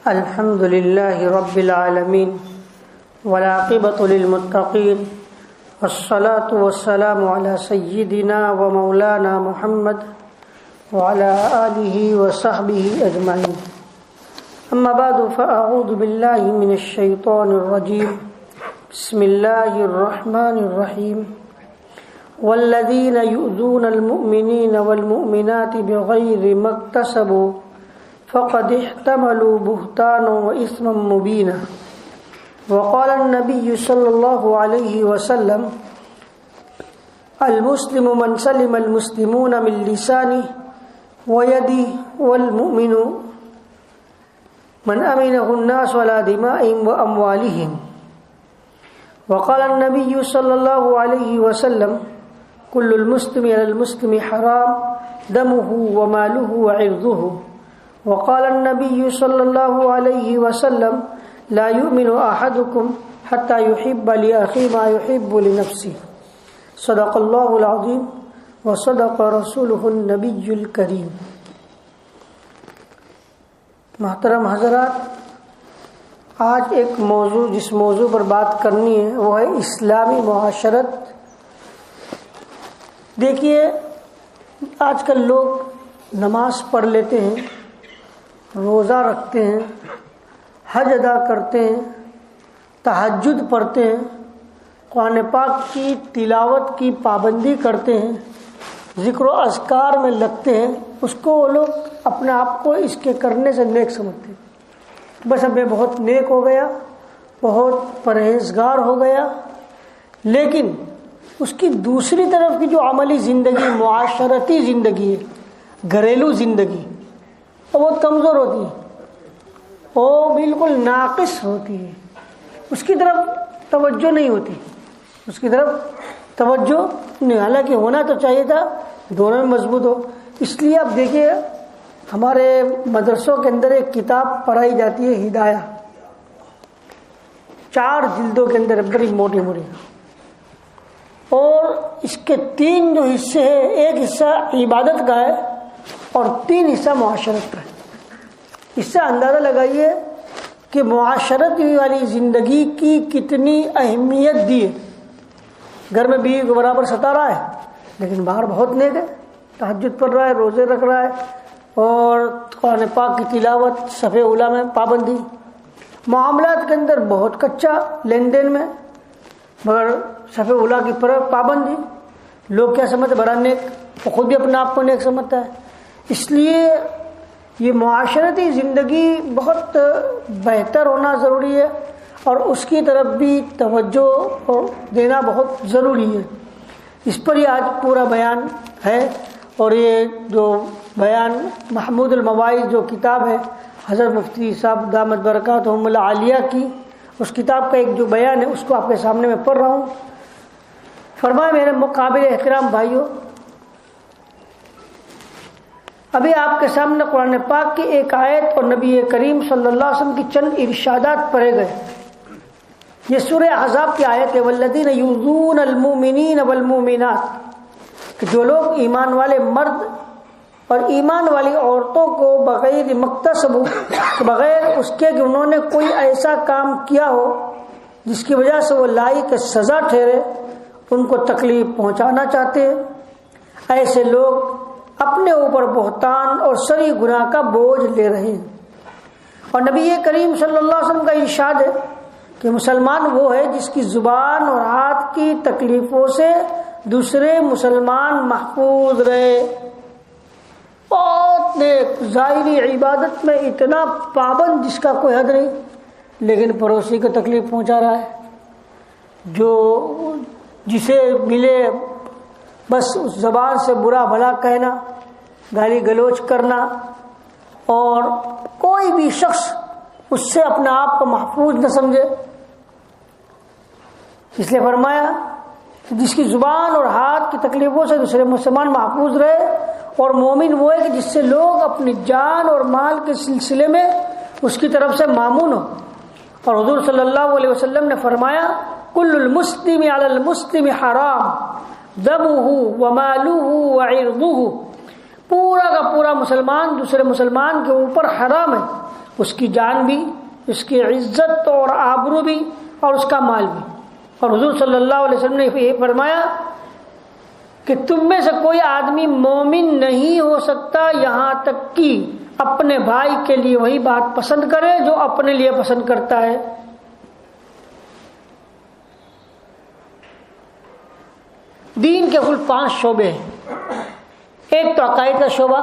الحمد لله رب العالمين والعاقبة للمتقين والصلاة والسلام على سيدنا ومولانا محمد وعلى آله وصحبه أجمعين. أما بعد فأعوذ بالله من الشيطان الرجيم. بسم الله الرحمن الرحيم. والذين يؤذون المؤمنين والمؤمنات بغير ما اكتسبوا فقد احتملوا بهتانا وإثما مبينا. وقال النبي صلى الله عليه وسلم: المسلم من سلم المسلمون من لسانه ويده والمؤمن من أمنه الناس على دمائهم وأموالهم. وقال النبي صلى الله عليه وسلم: كل المسلم على المسلم حرام دمه وماله وعرضه. وقال النبي صلى الله عليه وسلم: لا يؤمن أحدكم حتى يحب لأخيه ما يحب لنفسه. صدق الله العظيم وصدق رسوله النبي الكريم. محترم حضرات، آج ایک موضوع جس موضوع پر بات کرنی ہے وہ ہے اسلامی معاشرت. دیکھیے، آج کل لوگ نماز پڑھ لیتے ہیں، روزہ رکھتے ہیں، حج ادا کرتے ہیں، تہجد پڑھتے ہیں، قرآن پاک کی تلاوت کی پابندی کرتے ہیں، ذکر و اذکار میں لگتے ہیں. اس کو وہ لوگ اپنے آپ کو اس کے کرنے سے نیک سمجھتے ہیں. بس اب میں بہت نیک ہو گیا، بہت پرہیزگار ہو گیا. لیکن اس کی دوسری طرف کی جو عملی زندگی، معاشرتی زندگی ہے، گھریلو زندگی، وہ بہت کمزور ہوتی ہے، وہ بالکل ناقص ہوتی ہے. اس کی طرف توجہ نہیں ہوتی، اس کی طرف توجہ نہیں. حالانکہ ہونا تو چاہیے تھا، دونوں میں مضبوط ہو. اس لیے آپ دیکھیے، ہمارے مدرسوں کے اندر ایک کتاب پڑھائی جاتی ہے، ہدایہ، 4 جلدوں کے اندر، بڑی موٹی موٹی، اور اس کے 3 جو حصے ہیں، ایک حصہ عبادت کا ہے اور 3 حصہ معاشرت کا ہے. اس سے اندازہ لگائیے کہ معاشرت والی زندگی کی کتنی اہمیت دی ہے. گھر میں بیوی کو برابر ستا رہا ہے، لیکن باہر بہت نیک ہے، تہجد پڑھ رہا ہے، روزے رکھ رہا ہے، اور قرآن پاک کی تلاوت، صفحہ اولیٰ میں پابندی. معاملات کے اندر بہت کچا، لین دین میں، مگر صفحہ اولیٰ کی پابندی. لوگ کیا سمجھتے؟ بڑا نیک، وہ خود بھی اپنے آپ کو نیک سمجھتا ہے. اس لیے یہ معاشرتی زندگی بہت بہتر ہونا ضروری ہے، اور اس کی طرف بھی توجہ دینا بہت ضروری ہے. اس پر ہی آج پورا بیان ہے. اور یہ جو بیان محمود المواعظ جو کتاب ہے حضرت مفتی صاحب دامت برکاتہم العالیہ کی، اس کتاب کا ایک جو بیان ہے اس کو آپ کے سامنے میں پڑھ رہا ہوں. فرمائے میرے مقابل احترام بھائیوں، ابھی آپ کے سامنے قرآن پاک کی ایک آیت اور نبی کریم صلی اللہ علیہ وسلم کی چند ارشادات پڑھے گئے. یہ سورہ احزاب کی آیت ہے، والذین یؤذون المؤمنین والمؤمنات، کہ جو لوگ ایمان والے مرد اور ایمان والی عورتوں کو بغیر مکتسب، بغیر اس کے کہ انہوں نے کوئی ایسا کام کیا ہو جس کی وجہ سے وہ لائق سزا ٹھہرے، ان کو تکلیف پہنچانا چاہتے ہیں. ایسے لوگ اپنے اوپر بہتان اور سری گناہ کا بوجھ لے رہے ہیں. اور نبی کریم صلی اللہ علیہ وسلم کا ارشاد ہے کہ مسلمان وہ ہے جس کی زبان اور ہاتھ کی تکلیفوں سے دوسرے مسلمان محفوظ رہے. بہت نیک، ظاہری عبادت میں اتنا پابند جس کا کوئی حد نہیں، لیکن پڑوسی کو تکلیف پہنچا رہا ہے. جو جسے ملے بس اس زبان سے برا بھلا کہنا، گالی گلوچ کرنا، اور کوئی بھی شخص اس سے اپنے آپ کو محفوظ نہ سمجھے. اس لیے فرمایا جس کی زبان اور ہاتھ کی تکلیفوں سے دوسرے مسلمان محفوظ رہے. اور مومن وہ ہے کہ جس سے لوگ اپنی جان اور مال کے سلسلے میں اس کی طرف سے مامون ہو. اور حضور صلی اللہ علیہ وسلم نے فرمایا: کل المسلم علی المسلم حرام دمہ ومالہ وعرضہ. پورا کا پورا مسلمان دوسرے مسلمان کے اوپر حرام ہے، اس کی جان بھی، اس کی عزت اور آبرو بھی، اور اس کا مال بھی۔ اور حضور صلی اللہ علیہ وسلم نے یہ فرمایا کہ تم میں سے کوئی آدمی مومن نہیں ہو سکتا یہاں تک کہ اپنے بھائی کے لیے وہی بات پسند کرے جو اپنے لیے پسند کرتا ہے۔ دین کے کل 5 شعبے ہیں۔ ایک تو عقائد کا شعبہ،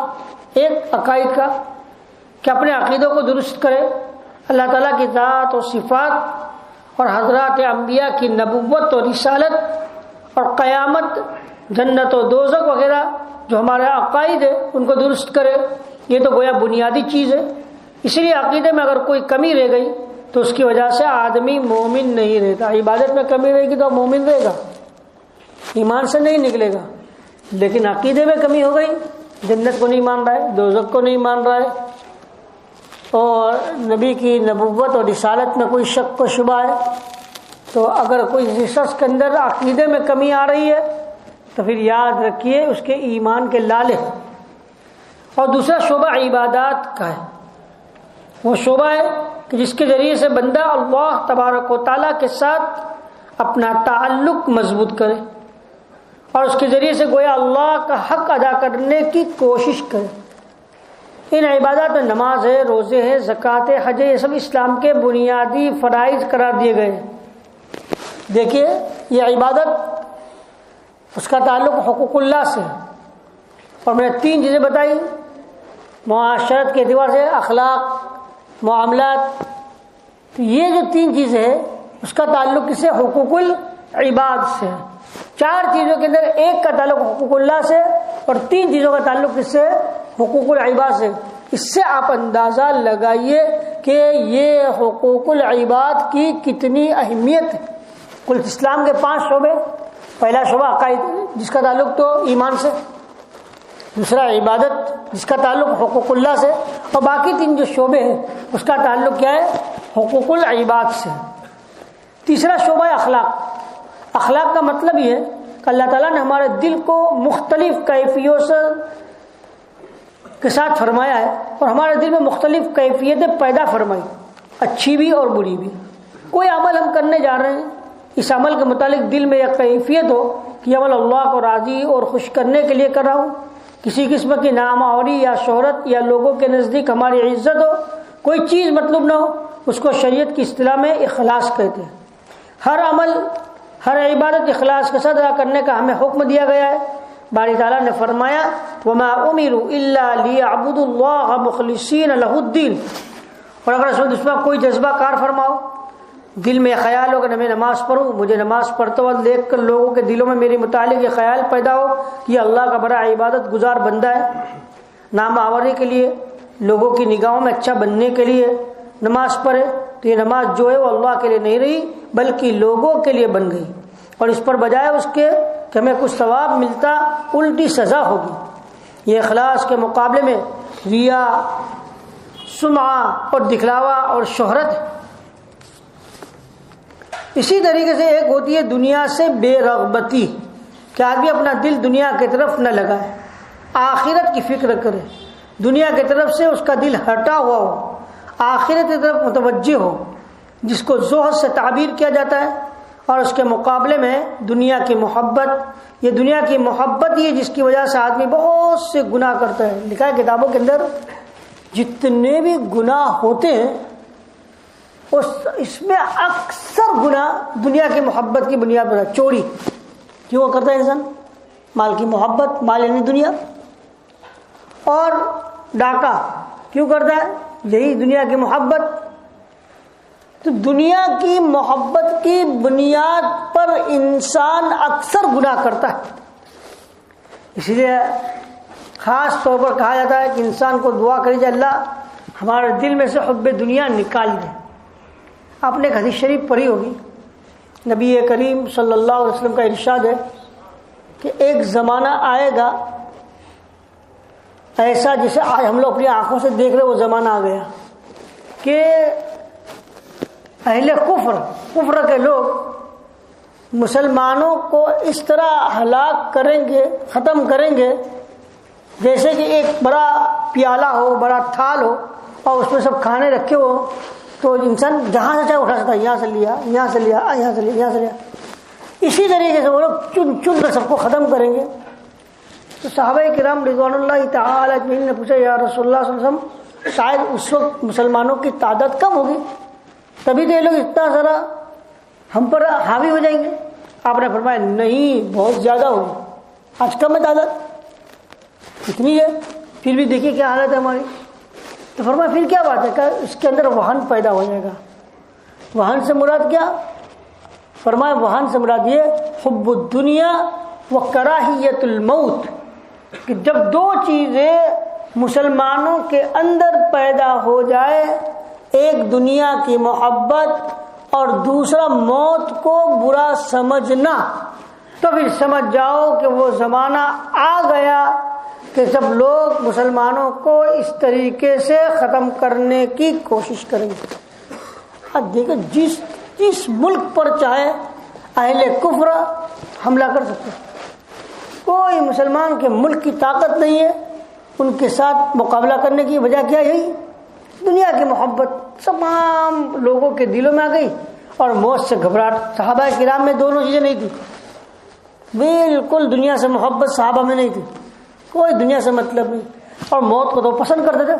ایک عقائد کا کہ اپنے عقیدوں کو درست کرے، اللہ تعالیٰ کی ذات اور صفات اور حضرات انبیاء کی نبوت اور رسالت اور قیامت، جنت و دوزخ وغیرہ جو ہمارے عقائد ہے ان کو درست کرے۔ یہ تو گویا بنیادی چیز ہے۔ اس لیے عقیدے میں اگر کوئی کمی رہ گئی تو اس کی وجہ سے آدمی مومن نہیں رہتا۔ عبادت میں کمی رہے گی تو مومن رہے گا، ایمان سے نہیں نکلے گا۔ لیکن عقیدے میں کمی ہو گئی، جنت کو نہیں مان رہا ہے، دوزخ کو نہیں مان رہا ہے، اور نبی کی نبوت اور رسالت میں کوئی شک و شبہ ہے، تو اگر کوئی شخص کے اندر عقیدے میں کمی آ رہی ہے تو پھر یاد رکھیے اس کے ایمان کے لالے۔ اور دوسرا شعبہ عبادات کا ہے، وہ شعبہ ہے کہ جس کے ذریعے سے بندہ اللہ تبارک و تعالیٰ کے ساتھ اپنا تعلق مضبوط کرے اور اس کے ذریعے سے گویا اللہ کا حق ادا کرنے کی کوشش کرے۔ ان عبادات میں نماز ہے، روزے ہے، زکوٰۃ ہے، حج ہے، یہ سب اسلام کے بنیادی فرائض قرار دیے گئے ہیں۔ دیکھیے یہ عبادت اس کا تعلق حقوق اللہ سے ہے، اور میں نے 3 چیزیں بتائی، معاشرت کے اعتبار سے، اخلاق، معاملات۔ تو یہ جو 3 چیزیں ہیں اس کا تعلق کس سے؟ حقوق العباد سے۔ 4 چیزوں کے اندر ایک کا تعلق حقوق اللہ سے اور 3 چیزوں کا تعلق کس سے؟ حقوق العباد سے۔ اس سے آپ اندازہ لگائیے کہ یہ حقوق العباد کی کتنی اہمیت ہے۔ کل اسلام کے 5 شعبے، پہلا شعبہ عقائد جس کا تعلق تو ایمان سے، دوسرا عبادت جس کا تعلق حقوق اللہ سے، اور باقی 3 جو شعبے ہیں اس کا تعلق کیا ہے؟ حقوق العباد سے۔ تیسرا شعبہ ہے اخلاق۔ اخلاق کا مطلب یہ ہے کہ اللہ تعالیٰ نے ہمارے دل کو مختلف کیفیتوں کے ساتھ فرمایا ہے، اور ہمارے دل میں مختلف کیفیتیں پیدا فرمائی، اچھی بھی اور بری بھی۔ کوئی عمل ہم کرنے جا رہے ہیں، اس عمل کے متعلق دل میں ایک کیفیت ہو کہ یہ عمل اللہ کو راضی اور خوش کرنے کے لیے کر رہا ہوں، کسی قسم کی ناموری یا شہرت یا لوگوں کے نزدیک ہماری عزت ہو، کوئی چیز مطلوب نہ ہو، اس کو شریعت کی اصطلاح میں اخلاص کہتے ہیں۔ ہر عمل، ہر عبادت اخلاص کے ساتھ ادا کرنے کا ہمیں حکم دیا گیا ہے۔ باری تعالیٰ نے فرمایا وَمَا أُمِرُوا إِلَّا لِيَعْبُدُوا اللَّهَ مُخْلِصِينَ لَهُ الدِّينَ۔ اور اگر اس میں کوئی جذبہ کار فرماؤ، دل میں خیال ہو کہ میں نماز پڑھوں، مجھے نماز پڑھتے وقت دیکھ کر لوگوں کے دلوں میں میرے متعلق یہ خیال پیدا ہو کہ یہ اللہ کا بڑا عبادت گزار بندہ ہے، نام آوری کے لیے، لوگوں کی نگاہوں میں اچھا بننے کے لیے نماز پڑھے، تو یہ نماز جو ہے وہ اللہ کے لیے نہیں رہی بلکہ لوگوں کے لیے بن گئی، اور اس پر بجائے اس کے کہ ہمیں کچھ ثواب ملتا الٹی سزا ہوگی۔ یہ اخلاص کے مقابلے میں ریا، سمعہ اور دکھلاوا اور شہرت ہے۔ اسی طریقے سے ایک ہوتی ہے دنیا سے بے رغبتی، کہ آدمی اپنا دل دنیا کی طرف نہ لگائے، آخرت کی فکر کرے، دنیا کی طرف سے اس کا دل ہٹا ہوا ہو، آخرت کی طرف متوجہ ہو، جس کو زہد سے تعبیر کیا جاتا ہے۔ اور اس کے مقابلے میں دنیا کی محبت، یہ دنیا کی محبت یہ جس کی وجہ سے آدمی بہت سے گناہ کرتا ہے۔ لکھا ہے کتابوں کے اندر جتنے بھی گناہ ہوتے ہیں اس میں اکثر گناہ دنیا کی محبت کی بنیاد پر۔ چوری کیوں کرتا ہے انسان؟ مال کی محبت، مال یعنی دنیا۔ اور ڈاکہ کیوں کرتا ہے؟ یہی دنیا کی محبت۔ تو دنیا کی محبت کی بنیاد پر انسان اکثر گناہ کرتا ہے۔ اس لیے خاص طور پر کہا جاتا ہے کہ انسان کو دعا کری جائے اللہ ہمارے دل میں سے حب دنیا نکال دے۔ آپ نے ایک حدیث شریف پڑھی ہوگی، نبی کریم صلی اللہ علیہ وسلم کا ارشاد ہے کہ ایک زمانہ آئے گا ایسا جسے آج ہم لوگ اپنی آنکھوں سے دیکھ رہے، وہ زمانہ آ گیا کہ اہل کفر کے لوگ مسلمانوں کو اس طرح ہلاک کریں گے، ختم کریں گے جیسے کہ ایک بڑا پیالہ ہو، بڑا تھال ہو اور اس میں سب کھانے رکھے ہو تو انسان جہاں سے چاہے اٹھا سکتا ہے، یہاں سے لیا، یہاں سے لیا، یہاں سے لیا، یہاں سے لیا. اسی طریقے سے وہ لوگ چن چن کر سب کو ختم کریں گے. تو صحابہ کرام رضوان اللہ تعالی اجمعین نے پوچھا یا رسول اللہ صلی اللہ علیہ وسلم شاید اس وقت مسلمانوں کی تعداد کم ہوگی تبھی تو یہ لوگ اتنا سارا ہم پر حاوی ہو جائیں گے. آپ نے فرمایا نہیں، بہت زیادہ ہوگی، آج کم ہے تعداد اتنی ہے، پھر بھی دیکھیے کیا حالت ہے ہماری. تو فرمایا پھر کیا بات ہے کہ اس کے اندر وہن پیدا ہو جائے گا. وہن سے مراد کیا؟ فرمایا وہن سے مراد یہ حب الدنیا و کراہیت الموت، کہ جب دو چیزیں مسلمانوں کے اندر پیدا ہو جائے، ایک دنیا کی محبت اور دوسرا موت کو برا سمجھنا، تو پھر سمجھ جاؤ کہ وہ زمانہ آ گیا کہ سب لوگ مسلمانوں کو اس طریقے سے ختم کرنے کی کوشش کریں گے. اب دیکھیں جس ملک پر چاہے اہل کفر حملہ کر سکتے، کوئی مسلمان کے ملک کی طاقت نہیں ہے ان کے ساتھ مقابلہ کرنے کی. وجہ کیا؟ یہی دنیا کی محبت تمام لوگوں کے دلوں میں آ گئی اور موت سے گھبراہٹ. صحابہ کرام میں دونوں چیزیں نہیں تھی، بالکل دنیا سے محبت صحابہ میں نہیں تھی، کوئی دنیا سے مطلب نہیں، اور موت کو تو پسند کرتے تھے،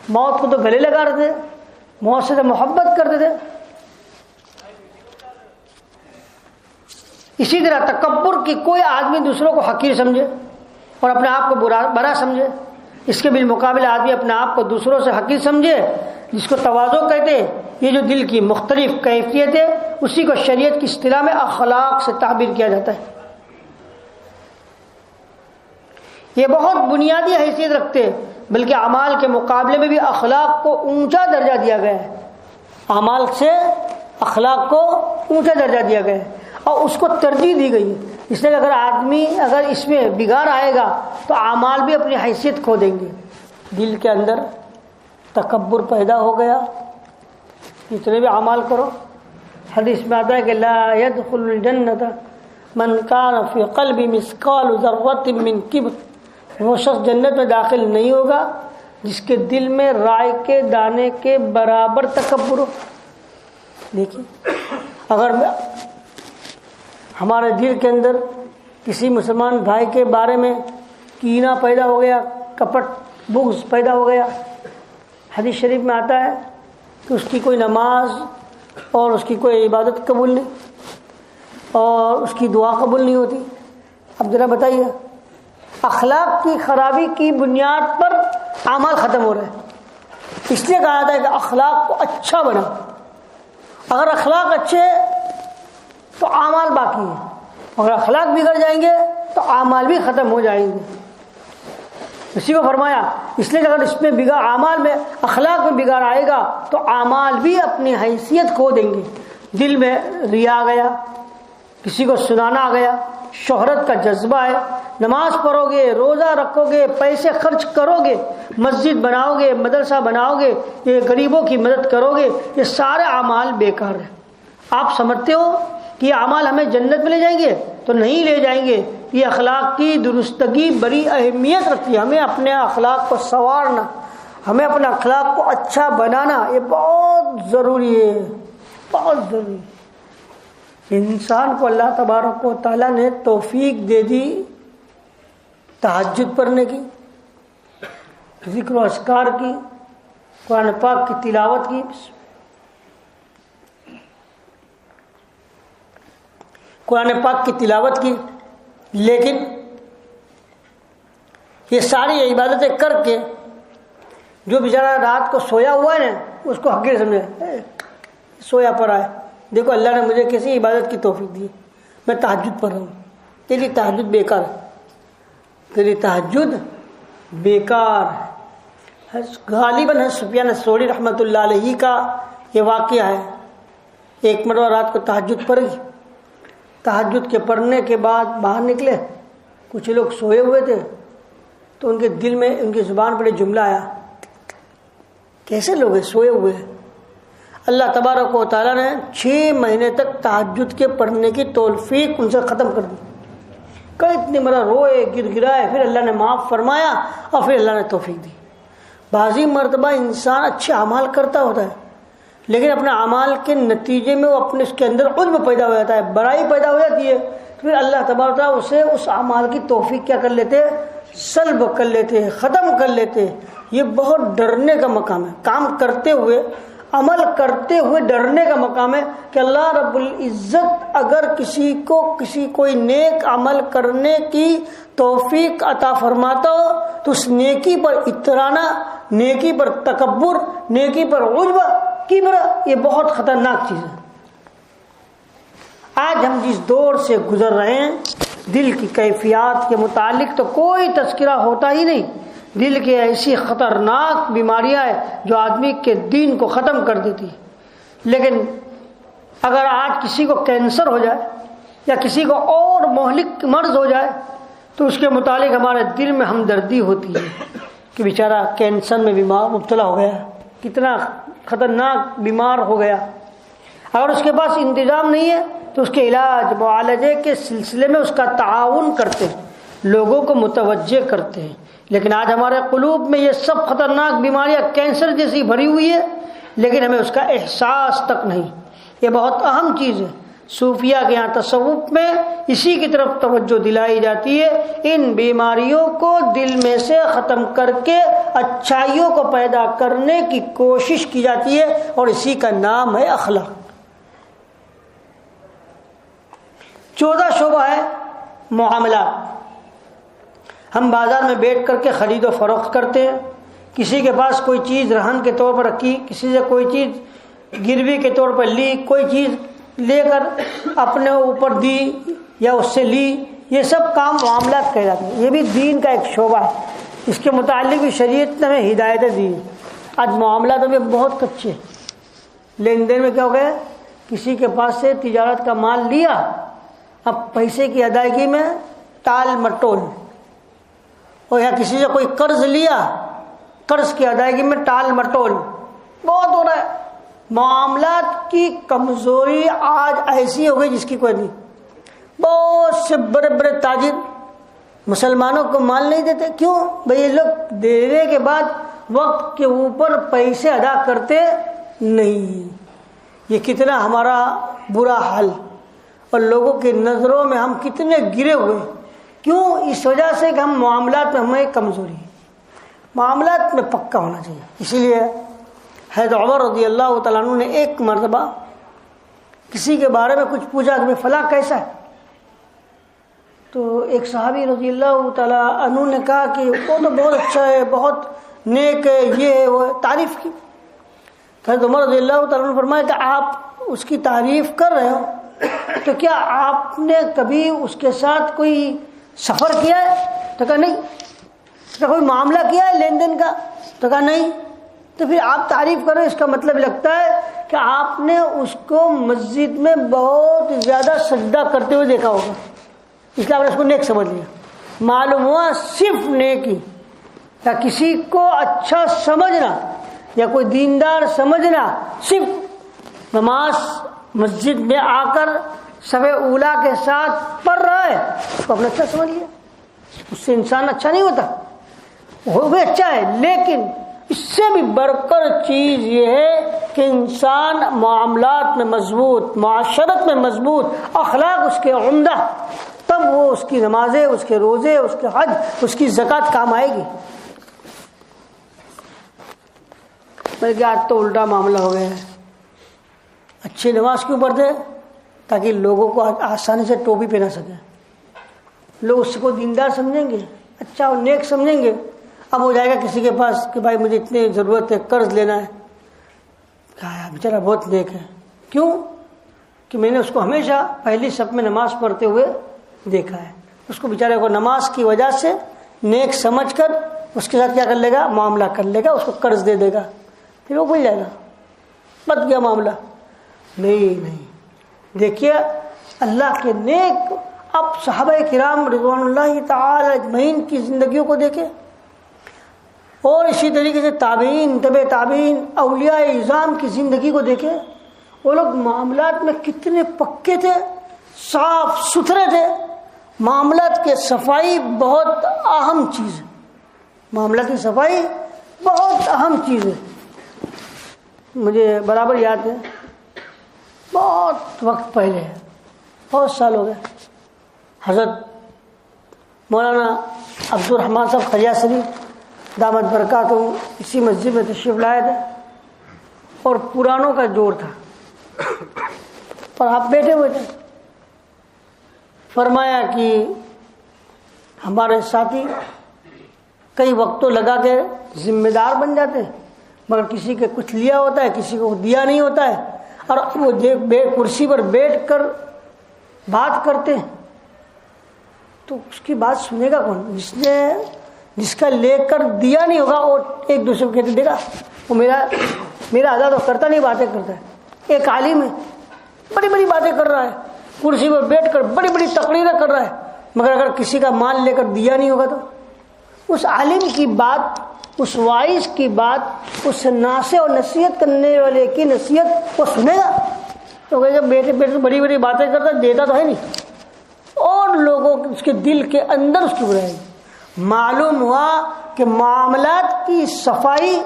موت کو تو گلے لگا رہے تھے، موت سے تو محبت کرتے تھے. اسی طرح تکبر کی کوئی آدمی دوسروں کو حقیر سمجھے اور اپنے آپ کو برا سمجھے، اس کے بالمقابل آدمی اپنے آپ کو دوسروں سے حقیر سمجھے، جس کو تواضع کہتے ہیں. یہ جو دل کی مختلف کیفیت ہے اسی کو شریعت کی اصطلاح میں اخلاق سے تعبیر کیا جاتا ہے. یہ بہت بنیادی حیثیت رکھتے ہیں، بلکہ اعمال کے مقابلے میں بھی اخلاق کو اونچا درجہ دیا گیا ہے. اعمال سے اخلاق کو اونچا درجہ دیا گیا ہے اور اس کو ترجیح دی گئی ہے. اس لیے اگر اس میں بگاڑ آئے گا تو اعمال بھی اپنی حیثیت کھو دیں گے. دل کے اندر تکبر پیدا ہو گیا، جتنے بھی اعمال کرو. حدیث میں آتا ہے کہ لا يدخل الجنت من کان فی قلبی مثقال ذرۃ من کبر، وہ شخص جنت میں داخل نہیں ہوگا جس کے دل میں رائے کے دانے کے برابر تکبر ہو. دیکھیے اگر ہمارے دل کے اندر کسی مسلمان بھائی کے بارے میں کینہ پیدا ہو گیا، کپٹ بغض پیدا ہو گیا، حدیث شریف میں آتا ہے کہ اس کی کوئی نماز اور اس کی کوئی عبادت قبول نہیں اور اس کی دعا قبول نہیں ہوتی. اب ذرا بتائیے، اخلاق کی خرابی کی بنیاد پر اعمال ختم ہو رہے ہیں. اس لیے کہا جاتا ہے کہ اخلاق کو اچھا بنا. اگر اخلاق اچھے تو اعمال باقی ہیں، اگر اخلاق بگڑ جائیں گے تو اعمال بھی ختم ہو جائیں گے. اسی کو فرمایا. اس لیے اگر اس میں اعمال میں اخلاق میں بگاڑ آئے گا تو اعمال بھی اپنی حیثیت کھو دیں گے. دل میں ریا آ گیا، کسی کو سنانا آ گیا، شہرت کا جذبہ ہے، نماز پڑھو گے، روزہ رکھو گے، پیسے خرچ کرو گے، مسجد بناؤ گے، مدرسہ بناؤ گے، یہ غریبوں کی مدد کرو گے، یہ سارے اعمال بیکار ہیں. آپ سمجھتے ہو کہ یہ اعمال ہمیں جنت میں لے جائیں گے؟ تو نہیں لے جائیں گے. یہ اخلاق کی درستگی بڑی اہمیت رکھتی ہے. ہمیں اپنے اخلاق کو سنوارنا، ہمیں اپنے اخلاق کو اچھا بنانا یہ بہت ضروری ہے، بہت ضروری. انسان کو اللہ تبارک و تعالیٰ نے توفیق دے دی تہجد پڑھنے کی، ذکر و اذکار کی، قرآن پاک کی تلاوت کی. قرآن پاک کی تلاوت کی، لیکن یہ ساری عبادتیں کر کے جو بیچارہ رات کو سویا ہوا ہے نا اس کو حقیر سمجھے، سویا پڑا ہے. دیکھو اللہ نے مجھے کیسی عبادت کی توفیق دی، میں تہجد پڑھ رہا ہوں. تیری تہجد بیکار ہے، تیری تہجد بیکار ہے. غالباً سفیان ثوری رحمۃ اللہ علیہ کا یہ واقعہ ہے. ایک مرتبہ رات کو تہجد پڑھی، تہجد کے پڑھنے کے بعد باہر نکلے، کچھ لوگ سوئے ہوئے تھے تو ان کے دل میں ان کی زبان پر جملہ آیا، کیسے لوگ ہیں سوئے ہوئے ہیں. اللہ تبارک و تعالیٰ نے 6 مہینے تک تہجد کے پڑھنے کی توفیق ان سے ختم کر دی. اتنی مرا روئے گر گرائے، پھر اللہ نے معاف فرمایا اور پھر اللہ نے توفیق دی۔ بعضی مرتبہ انسان اچھے اعمال کرتا ہوتا ہے لیکن اپنے اعمال کے نتیجے میں وہ اپنے اس کے اندر عجب پیدا ہو جاتا ہے، برائی پیدا ہو جاتی ہے، پھر اللہ تبارک تعالیٰ اسے اس اعمال کی توفیق کیا کر لیتے، سلب کر لیتے، ختم کر لیتے۔ یہ بہت ڈرنے کا مقام ہے، کام کرتے ہوئے، عمل کرتے ہوئے ڈرنے کا مقام ہے کہ اللہ رب العزت اگر کوئی نیک عمل کرنے کی توفیق عطا فرماتا ہو تو اس نیکی پر اترانا، نیکی پر تکبر، نیکی پر عجب، کبر، یہ بہت خطرناک چیز ہے۔ آج ہم جس دور سے گزر رہے ہیں، دل کی کیفیات کے متعلق تو کوئی تذکرہ ہوتا ہی نہیں۔ دل کی ایسی خطرناک بیماریاں ہیں جو آدمی کے دین کو ختم کر دیتی ہے۔ لیکن اگر آج کسی کو کینسر ہو جائے یا کسی کو اور مہلک مرض ہو جائے تو اس کے متعلق ہمارے دل میں ہمدردی ہوتی ہے کہ بیچارہ کینسر میں مبتلا ہو گیا، کتنا خطرناک بیمار ہو گیا۔ اگر اس کے پاس انتظام نہیں ہے تو اس کے علاج معالجے کے سلسلے میں اس کا تعاون کرتے ہیں، لوگوں کو متوجہ کرتے ہیں۔ لیکن آج ہمارے قلوب میں یہ سب خطرناک بیماریاں کینسر جیسی بھری ہوئی ہے لیکن ہمیں اس کا احساس تک نہیں۔ یہ بہت اہم چیز ہے۔ صوفیہ کے یہاں تصوف میں اسی کی طرف توجہ دلائی جاتی ہے، ان بیماریوں کو دل میں سے ختم کر کے اچھائیوں کو پیدا کرنے کی کوشش کی جاتی ہے اور اسی کا نام ہے اخلاق۔ 14 شعبہ ہے معاملات۔ ہم بازار میں بیٹھ کر کے خرید و فروخت کرتے ہیں، کسی کے پاس کوئی چیز رہن کے طور پر رکھی، کسی سے کوئی چیز گروی کے طور پر لی، کوئی چیز لے کر اپنے اوپر دی یا اس سے لی، یہ سب کام معاملات کہلاتے ہیں۔ یہ بھی دین کا ایک شعبہ ہے، اس کے متعلق بھی شریعت نے ہمیں ہدایتیں دی ہیں۔ آج معاملات میں بہت کچے، لین دین میں کیا ہو گیا، کسی کے پاس سے تجارت کا مال لیا، اب پیسے کی ادائیگی میں ٹال مٹول، اور یا کسی سے کوئی قرض لیا، قرض کی ادائیگی میں ٹال مٹول بہت ہو رہا ہے۔ معاملات کی کمزوری آج ایسی ہو گئی جس کی کوئی نہیں۔ بہت سے بڑے بڑے تاجر مسلمانوں کو مال نہیں دیتے، کیوں بھئی؟ یہ لوگ دینے کے بعد وقت کے اوپر پیسے ادا کرتے نہیں۔ یہ کتنا ہمارا برا حال، اور لوگوں کی نظروں میں ہم کتنے گرے ہوئے، کیوں؟ اس وجہ سے کہ ہم معاملات میں ہمیں کمزوری ہے، معاملات میں پکا ہونا چاہیے۔ اسی لیے حضرت عمر رضی اللہ تعالیٰ عنہ نے ایک مرتبہ کسی کے بارے میں کچھ پوچھا کہ فلاں کیسا ہے، تو ایک صحابی رضی اللہ تعالیٰ عنہ نے کہا کہ وہ تو بہت اچھا ہے، بہت نیک ہے، یہ ہے وہ ہے، تعریف کی۔ حضرت عمر رضی اللہ تعالیٰ عنہ نے فرمایا کہ آپ اس کی تعریف کر رہے ہو تو کیا آپ نے کبھی اس کے ساتھ کوئی سفر کیا ہے؟ تو کہا نہیں۔ تو کوئی معاملہ کیا ہے لین دین کا؟ تو کہا نہیں۔ تو پھر آپ تعریف کرو، اس کا مطلب لگتا ہے کہ آپ نے اس کو مسجد میں بہت زیادہ سجدہ کرتے ہوئے دیکھا ہوگا، اس لیے آپ نے اس کو نیک سمجھ لیا۔ معلوم ہوا صرف نیکی یا کسی کو اچھا سمجھنا یا کوئی دیندار سمجھنا، صرف نماز مسجد میں آ کر صف اولیٰ کے ساتھ پڑھ رہا ہے، اس کو اپنا اچھا سمجھ لیا، اس سے انسان اچھا نہیں ہوتا، وہ بھی اچھا ہے، لیکن اس سے بھی بڑھ کر چیز یہ ہے کہ انسان معاملات میں مضبوط، معاشرت میں مضبوط، اخلاق اس کے عمدہ، تب وہ اس کی نمازیں، اس کے روزے، اس کے حج، اس کی زکوٰۃ کام آئے گی۔ بلکہ آج تو الٹا معاملہ ہو گیا ہے، اچھی نماز کیوں پڑھتے ہیں؟ تاکہ لوگوں کو آسانی سے ٹوپی پہنا سکیں، لوگ اس کو دیندار سمجھیں گے، اچھا اور نیک سمجھیں گے۔ اب ہو جائے گا کسی کے پاس کہ بھائی مجھے اتنی ضرورت ہے، قرض لینا ہے، کہا بیچارہ بہت نیک ہے، کیوں کہ میں نے اس کو ہمیشہ پہلی صف میں نماز پڑھتے ہوئے دیکھا ہے۔ اس کو بیچارے کو نماز کی وجہ سے نیک سمجھ کر اس کے ساتھ کیا کر لے گا، معاملہ کر لے گا، اس کو قرض دے دے گا، پھر وہ بھول جائے گا، بت گیا معاملہ۔ نہیں، دیکھیے اللہ کے نیک، اب صحابہ کرام رضوان اللہ تعالی اجمعین کی زندگیوں کو دیکھیں، اور اسی طریقے سے تابعین، تبع تابعین، اولیاء اعظام کی زندگی کو دیکھیں، وہ لوگ معاملات میں کتنے پکے تھے، صاف ستھرے تھے، معاملات کی صفائی بہت اہم چیز ہے. معاملات کی صفائی بہت اہم چیز ہے. مجھے برابر یاد ہے، بہت وقت پہلے ہے، بہت سال ہو گئے، حضرت مولانا عبد الرحمن صاحب خلیاسری دامت برکاتہم اسی مسجد میں تشریف لائے تھے اور پرانوں کا جوڑ تھا اور آپ بیٹھے ہوئے تھے. فرمایا کہ ہمارے ساتھی کئی وقتوں لگا کے ذمہ دار بن جاتے ہیں، مگر کسی کے کچھ لیا ہوتا ہے، کسی کو دیا نہیں ہوتا ہے، اور وہ کرسی پر بیٹھ کر بات کرتے ہیں تو اس کی بات سنے گا کون؟ جس کا لے کر دیا نہیں ہوگا وہ ایک دوسرے کو کہتے دیکھا وہ میرا ادا تو کرتا نہیں، باتیں کرتا ہے. ایک عالم ہے، بڑی بڑی باتیں کر رہا ہے، کرسی پر بیٹھ کر بڑی بڑی تقریریں کر رہا ہے، مگر اگر کسی کا مال لے کر دیا نہیں ہوگا تو اس عالم کی بات، اس وائز کی بات، اس ناصح اور نصیحت کرنے والے کی نصیحت وہ سنے گا تو کہے گا بیٹے بیٹے بڑی بڑی باتیں کرتا، دیتا تو ہے نہیں، اور لوگوں اس کے دل کے اندر اس کی برائے. معلوم ہوا کہ معاملات کی صفائی،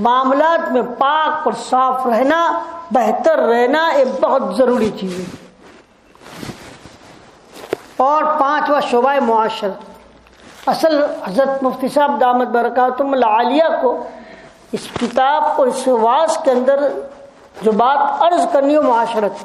معاملات میں پاک اور صاف رہنا، بہتر رہنا ایک بہت ضروری چیز ہے. اور پانچواں شعبہ معاشرت. اصل حضرت مفتی صاحب دامت برکاتہم العالیہ کو اس کتاب اور اس واعظ کے اندر جو بات عرض کرنی ہو معاشرت،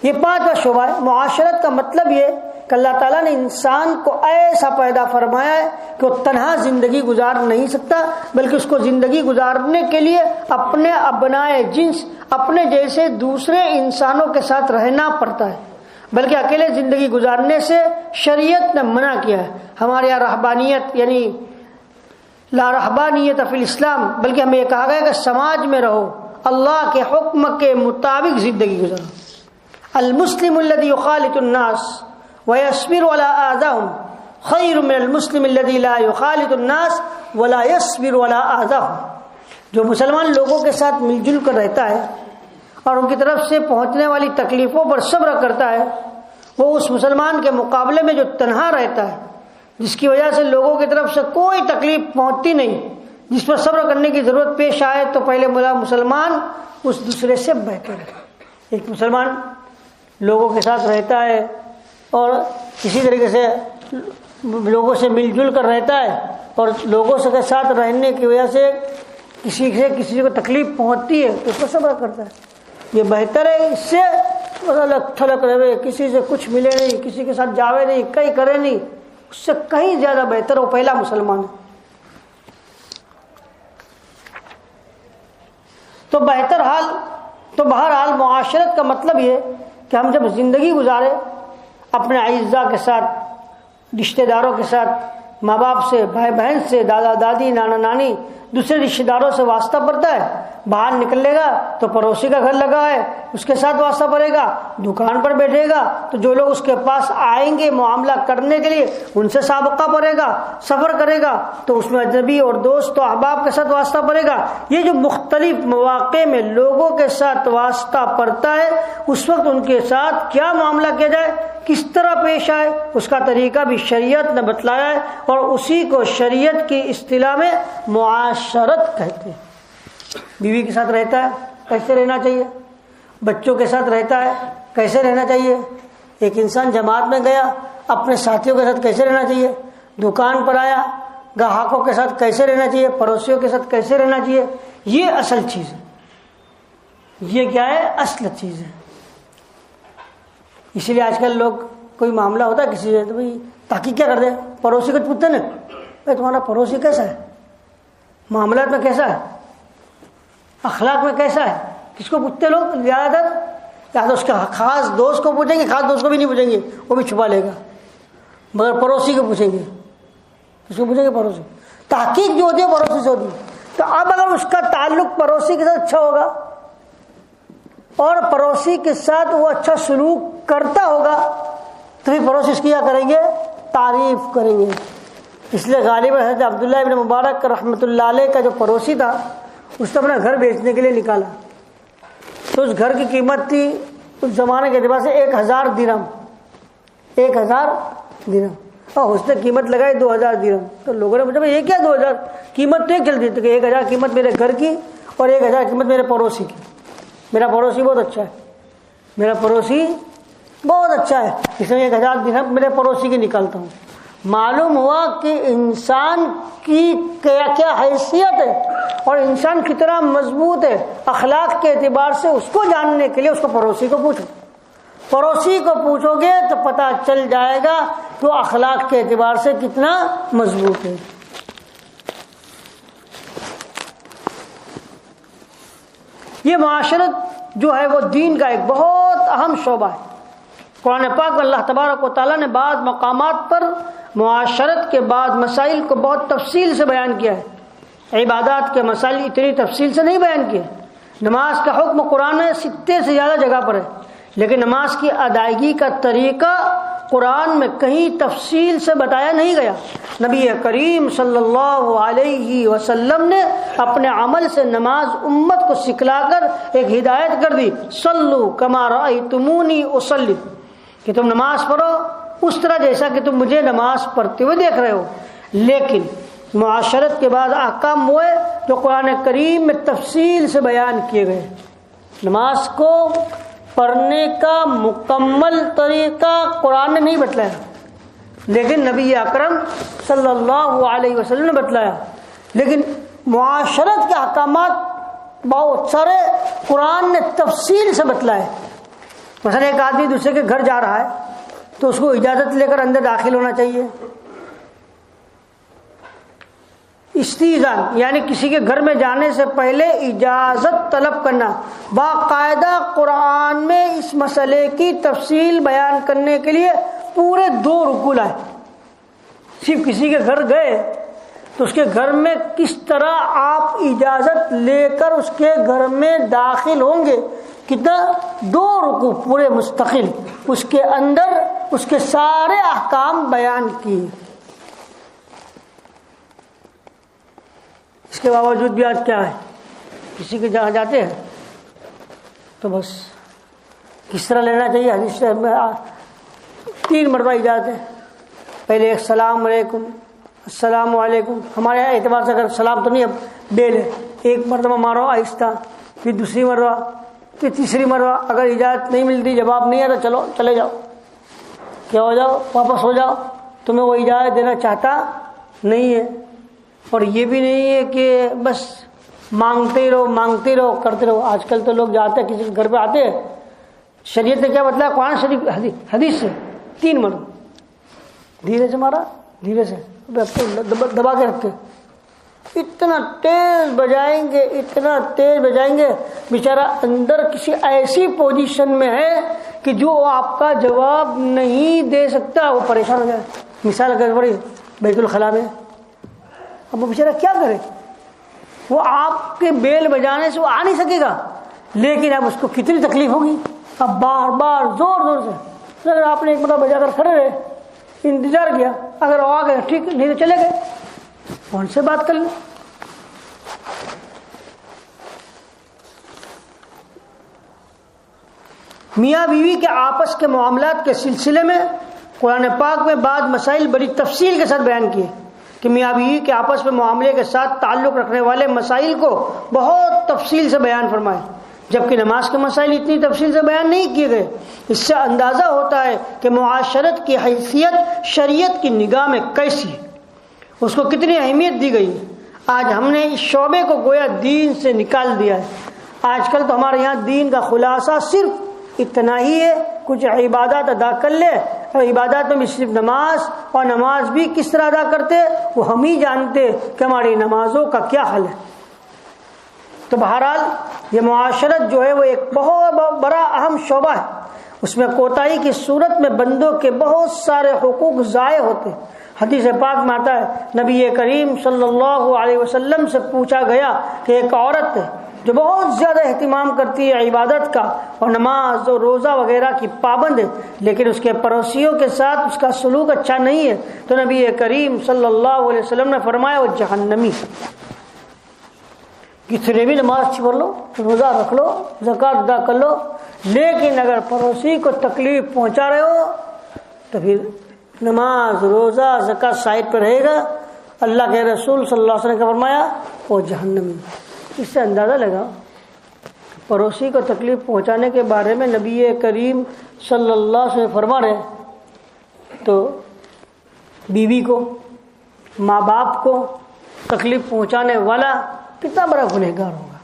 یہ پانچواں شعبہ ہے. معاشرت کا مطلب یہ کہ اللہ تعالیٰ نے انسان کو ایسا پیدا فرمایا ہے کہ وہ تنہا زندگی گزار نہیں سکتا، بلکہ اس کو زندگی گزارنے کے لیے اپنے ابنائے جنس، اپنے جیسے دوسرے انسانوں کے ساتھ رہنا پڑتا ہے. بلکہ اکیلے زندگی گزارنے سے شریعت نے منع کیا ہے. ہمارے یہاں رہبانیت یعنی لا رہبانیت فی الاسلام، بلکہ ہمیں یہ کہا گیا کہ سماج میں رہو، اللہ کے حکم کے مطابق زندگی گزارو. المسلم الذي يخالط الناس ويصبر على آذاهم خير من المسلم الذي لا يخالط الناس ولا يصبر على آذاهم. جو مسلمان لوگوں کے ساتھ مل جل کر رہتا ہے اور ان کی طرف سے پہنچنے والی تکلیفوں پر صبر کرتا ہے، وہ اس مسلمان کے مقابلے میں جو تنہا رہتا ہے، جس کی وجہ سے لوگوں کی طرف سے کوئی تکلیف پہنچتی نہیں، جس پر صبر کرنے کی ضرورت پیش آئے، تو پہلے مسلمان اس دوسرے سے بہتر ہے. ایک مسلمان لوگوں کے ساتھ رہتا ہے اور کسی طریقے سے لوگوں سے مل جل کر رہتا ہے، اور لوگوں کے ساتھ رہنے کی وجہ سے کسی کو تکلیف پہنچتی ہے تو اس پر صبر کرتا ہے. یہ بہتر ہے اس سے الگ تھلگ رہے، کسی سے کچھ ملے نہیں، کسی کے ساتھ جاوے نہیں، کہیں کرے نہیں، اس سے کہیں زیادہ بہتر وہ پہلا مسلمان ہے. تو بہرحال معاشرت کا مطلب یہ کہ ہم جب زندگی گزارے اپنے اعزاء کے ساتھ، رشتہ داروں کے ساتھ، ماں باپ سے، بھائی بہن سے، دادا دادی، نانا نانی، دوسرے رشتہ داروں سے واسطہ پڑتا ہے. باہر نکلے گا تو پڑوسی کا گھر لگا ہے اس کے ساتھ واسطہ پڑے گا، دکان پر بیٹھے گا تو جو لوگ اس کے پاس آئیں گے معاملہ کرنے کے لیے ان سے سابقہ پڑے گا، سفر کرے گا تو اس میں اجنبی اور دوست و احباب کے ساتھ واسطہ پڑے گا. یہ جو مختلف مواقع میں لوگوں کے ساتھ واسطہ پڑتا ہے، اس وقت ان کے ساتھ کیا معاملہ کیا جائے، کس طرح پیش آئے، اس کا طریقہ بھی شریعت نے بتلایا ہے، اور اسی کو شریعت کی اصطلاح میں معاشرت کہتے ہیں. بیوی کے ساتھ رہتا ہے کیسے رہنا چاہیے، بچوں کے ساتھ رہتا ہے کیسے رہنا چاہیے، ایک انسان جماعت میں گیا اپنے ساتھیوں کے ساتھ کیسے رہنا چاہیے، دکان پر آیا گاہکوں کے ساتھ کیسے رہنا چاہیے، پڑوسیوں کے ساتھ کیسے رہنا چاہیے. یہ اصل چیز ہے، یہ کیا ہے، اصل چیز ہے. اسی لیے آج کل لوگ کوئی معاملہ ہوتا ہے کسی سے تو بھائی تحقیق کیا کرتے ہیں، پڑوسی کو پوچھتے نا بھائی تمہارا پڑوسی کیسا ہے، معاملات میں کیسا ہے، اخلاق میں کیسا ہے. کس کو پوچھتے لوگ زیادہ تر، یا تو اس کا خاص دوست کو پوچھیں گے، خاص دوست کو بھی نہیں پوچھیں گے، وہ بھی چھپا لے گا، مگر پڑوسی کو پوچھیں گے. اس کو پوچھیں گے پڑوسی، تحقیق جو ہوتی ہے پڑوسی سے ہوتی ہے. تو اب اگر اس کا تعلق پڑوسی کے ساتھ اچھا ہوگا اور پڑوسی کے ساتھ وہ اچھا سلوک کرتا ہوگا تو پھر پڑوسی اس کی کیا کریں گے، تعریف کریں گے. اس لیے غالباً حضرت عبداللہ ابن مبارک رحمۃ اللہ علیہ کا جو پڑوسی تھا اس نے اپنا گھر بیچنے کے لیے نکالا تو اس گھر کی قیمت تھی اس زمانے کے اعتبار سے 1000 درہم. 1000 درہم، اور اس نے قیمت لگائی 2000 درہم. تو لوگوں نے پوچھا یہ کیا 2000 قیمت نہیں چلتی؟ تو کہ 1000 قیمت میرے گھر کی اور 1000 قیمت میرے پڑوسی کی. میرا پڑوسی بہت اچھا ہے، میرا پڑوسی بہت اچھا ہے، اس میں 1000 درہم میرے پڑوسی کی نکالتا ہوں. معلوم ہوا کہ انسان کی کیا کیا حیثیت ہے اور انسان کتنا مضبوط ہے اخلاق کے اعتبار سے. اس کو جاننے کے لیے اس کو پڑوسی کو پوچھو. پڑوسی کو پوچھو گے تو پتہ چل جائے گا کہ وہ اخلاق کے اعتبار سے کتنا مضبوط ہے. یہ معاشرت جو ہے وہ دین کا ایک بہت اہم شعبہ ہے. قرآن پاک میں اللہ تبارک و تعالیٰ نے بعض مقامات پر معاشرت کے بعض مسائل کو بہت تفصیل سے بیان کیا ہے. عبادات کے مسائل اتنی تفصیل سے نہیں بیان کیے. نماز کا حکم قرآن میں 60 سے زیادہ جگہ پر ہے، لیکن نماز کی ادائیگی کا طریقہ قرآن میں کہیں تفصیل سے بتایا نہیں گیا. نبی کریم صلی اللہ علیہ وسلم نے اپنے عمل سے نماز امت کو سکھلا کر ایک ہدایت کر دی، صلو کما رأیتمونی اصلی، کہ تم نماز پڑھو اس طرح جیسا کہ تم مجھے نماز پڑھتے ہوئے دیکھ رہے ہو. لیکن معاشرت کے بعد احکام ہوئے جو قرآن کریم میں تفصیل سے بیان کیے گئے. نماز کو پڑھنے کا مکمل طریقہ قرآن نے نہیں بتلایا، لیکن نبی اکرم صلی اللہ علیہ وسلم نے بتلایا. لیکن معاشرت کے احکامات بہت سارے قرآن نے تفصیل سے بتلائے. مثلا ایک آدمی دوسرے کے گھر جا رہا ہے تو اس کو اجازت لے کر اندر داخل ہونا چاہیے. استئذان یعنی کسی کے گھر میں جانے سے پہلے اجازت طلب کرنا. باقاعدہ قرآن میں اس مسئلے کی تفصیل بیان کرنے کے لیے پورے 2 رکوع لائے. صرف کسی کے گھر گئے تو اس کے گھر میں کس طرح آپ اجازت لے کر اس کے گھر میں داخل ہوں گے، کتنا 2 رکوع پورے مستقل اس کے اندر اس کے سارے احکام بیان کیے. اس کے باوجود بھی آج کیا ہے، کسی کے جہاں جاتے ہیں تو بس کس طرح لینا چاہیے. حدیث میں 3 مرتبہ اجازت ہے. پہلے السلام علیکم، السلام علیکم. ہمارے اعتبار سے اگر سلام تو نہیں، اب بیل ہے. 1 مرتبہ مارو آہستہ، پھر دوسری مرتبہ، پھر تیسری مرتبہ. اگر اجازت نہیں ملتی، جواب نہیں آتا، چلو چلے جاؤ، کیا ہو جاؤ، واپس ہو جاؤ. تمہیں وہ اجازت دینا چاہتا نہیں ہے. اور یہ بھی نہیں ہے کہ بس مانگتے ہی رہو کرتے رہو. آج کل تو لوگ جاتے ہیں کسی کے گھر پہ آتے ہیں، شریعت نے کیا بتلایا؟ قرآن شریف حدیث سے 3 مرتبہ دھیرے سے مارا، دھیرے سے دبا کے رکھتے. اتنا تیز بجائیں گے بیچارہ اندر کسی ایسی پوزیشن میں ہے کہ جو آپ کا جواب نہیں دے سکتا، وہ پریشان ہو جائے. مثال اگر بڑی بیت الخلاء میں، اب وہ بیچارہ کیا کرے؟ وہ آپ کے بیل بجانے سے وہ آ نہیں سکے گا، لیکن اب اس کو کتنی تکلیف ہوگی. اب بار بار زور سے اگر آپ نے 1 مرتبہ بجا کر کھڑے رہے، انتظار کیا، اگر وہ آ گئے ٹھیک، نہیں تو چلے گئے، کون سے بات کر لیں. میاں بیوی کے آپس کے معاملات کے سلسلے میں قرآن پاک میں بعض مسائل بڑی تفصیل کے ساتھ بیان کیے کہ میاں بیوی کے آپس میں معاملے کے ساتھ تعلق رکھنے والے مسائل کو بہت تفصیل سے بیان فرمائے، جبکہ نماز کے مسائل اتنی تفصیل سے بیان نہیں کیے گئے. اس سے اندازہ ہوتا ہے کہ معاشرت کی حیثیت شریعت کی نگاہ میں کیسی ہے، اس کو کتنی اہمیت دی گئی ہے. آج ہم نے اس شعبے کو گویا دین سے نکال دیا ہے. آج کل تو ہمارے یہاں دین کا خلاصہ صرف اتنا ہی ہے، کچھ عبادات ادا کر لے، اور عبادات میں بھی صرف نماز، اور نماز بھی کس طرح ادا کرتے وہ ہم ہی جانتے کہ ہماری نمازوں کا کیا حل ہے. تو بہرحال یہ معاشرت جو ہے وہ ایک بہت بڑا اہم شعبہ ہے. اس میں کوتاہی کی صورت میں بندوں کے بہت سارے حقوق ضائع ہوتے. حدیث پاک میں آتا ہے نبی کریم صلی اللہ علیہ وسلم سے پوچھا گیا کہ ایک عورت ہے جو بہت زیادہ اہتمام کرتی ہے عبادت کا اور نماز اور روزہ وغیرہ کی پابند ہے، لیکن اس کے پڑوسیوں کے ساتھ اس کا سلوک اچھا نہیں ہے، تو نبی کریم صلی اللہ علیہ وسلم نے فرمایا وہ جہنمی. کتنے بھی نماز پڑھ لو، روزہ رکھ لو، زکوٰۃ ادا کر لو، لیکن اگر پڑوسی کو تکلیف پہنچا رہے ہو تو پھر نماز روزہ زکوٰۃ سائڈ پہ رہے گا. اللہ کے رسول صلی اللہ علیہ وسلم نے فرمایا وہ جہنمی. اس سے اندازہ لگا پڑوسی کو تکلیف پہنچانے کے بارے میں نبی کریم صلی اللہ علیہ وسلم فرما رہے تو بیوی کو ماں باپ کو تکلیف پہنچانے والا کتنا بڑا گنہگار ہوگا.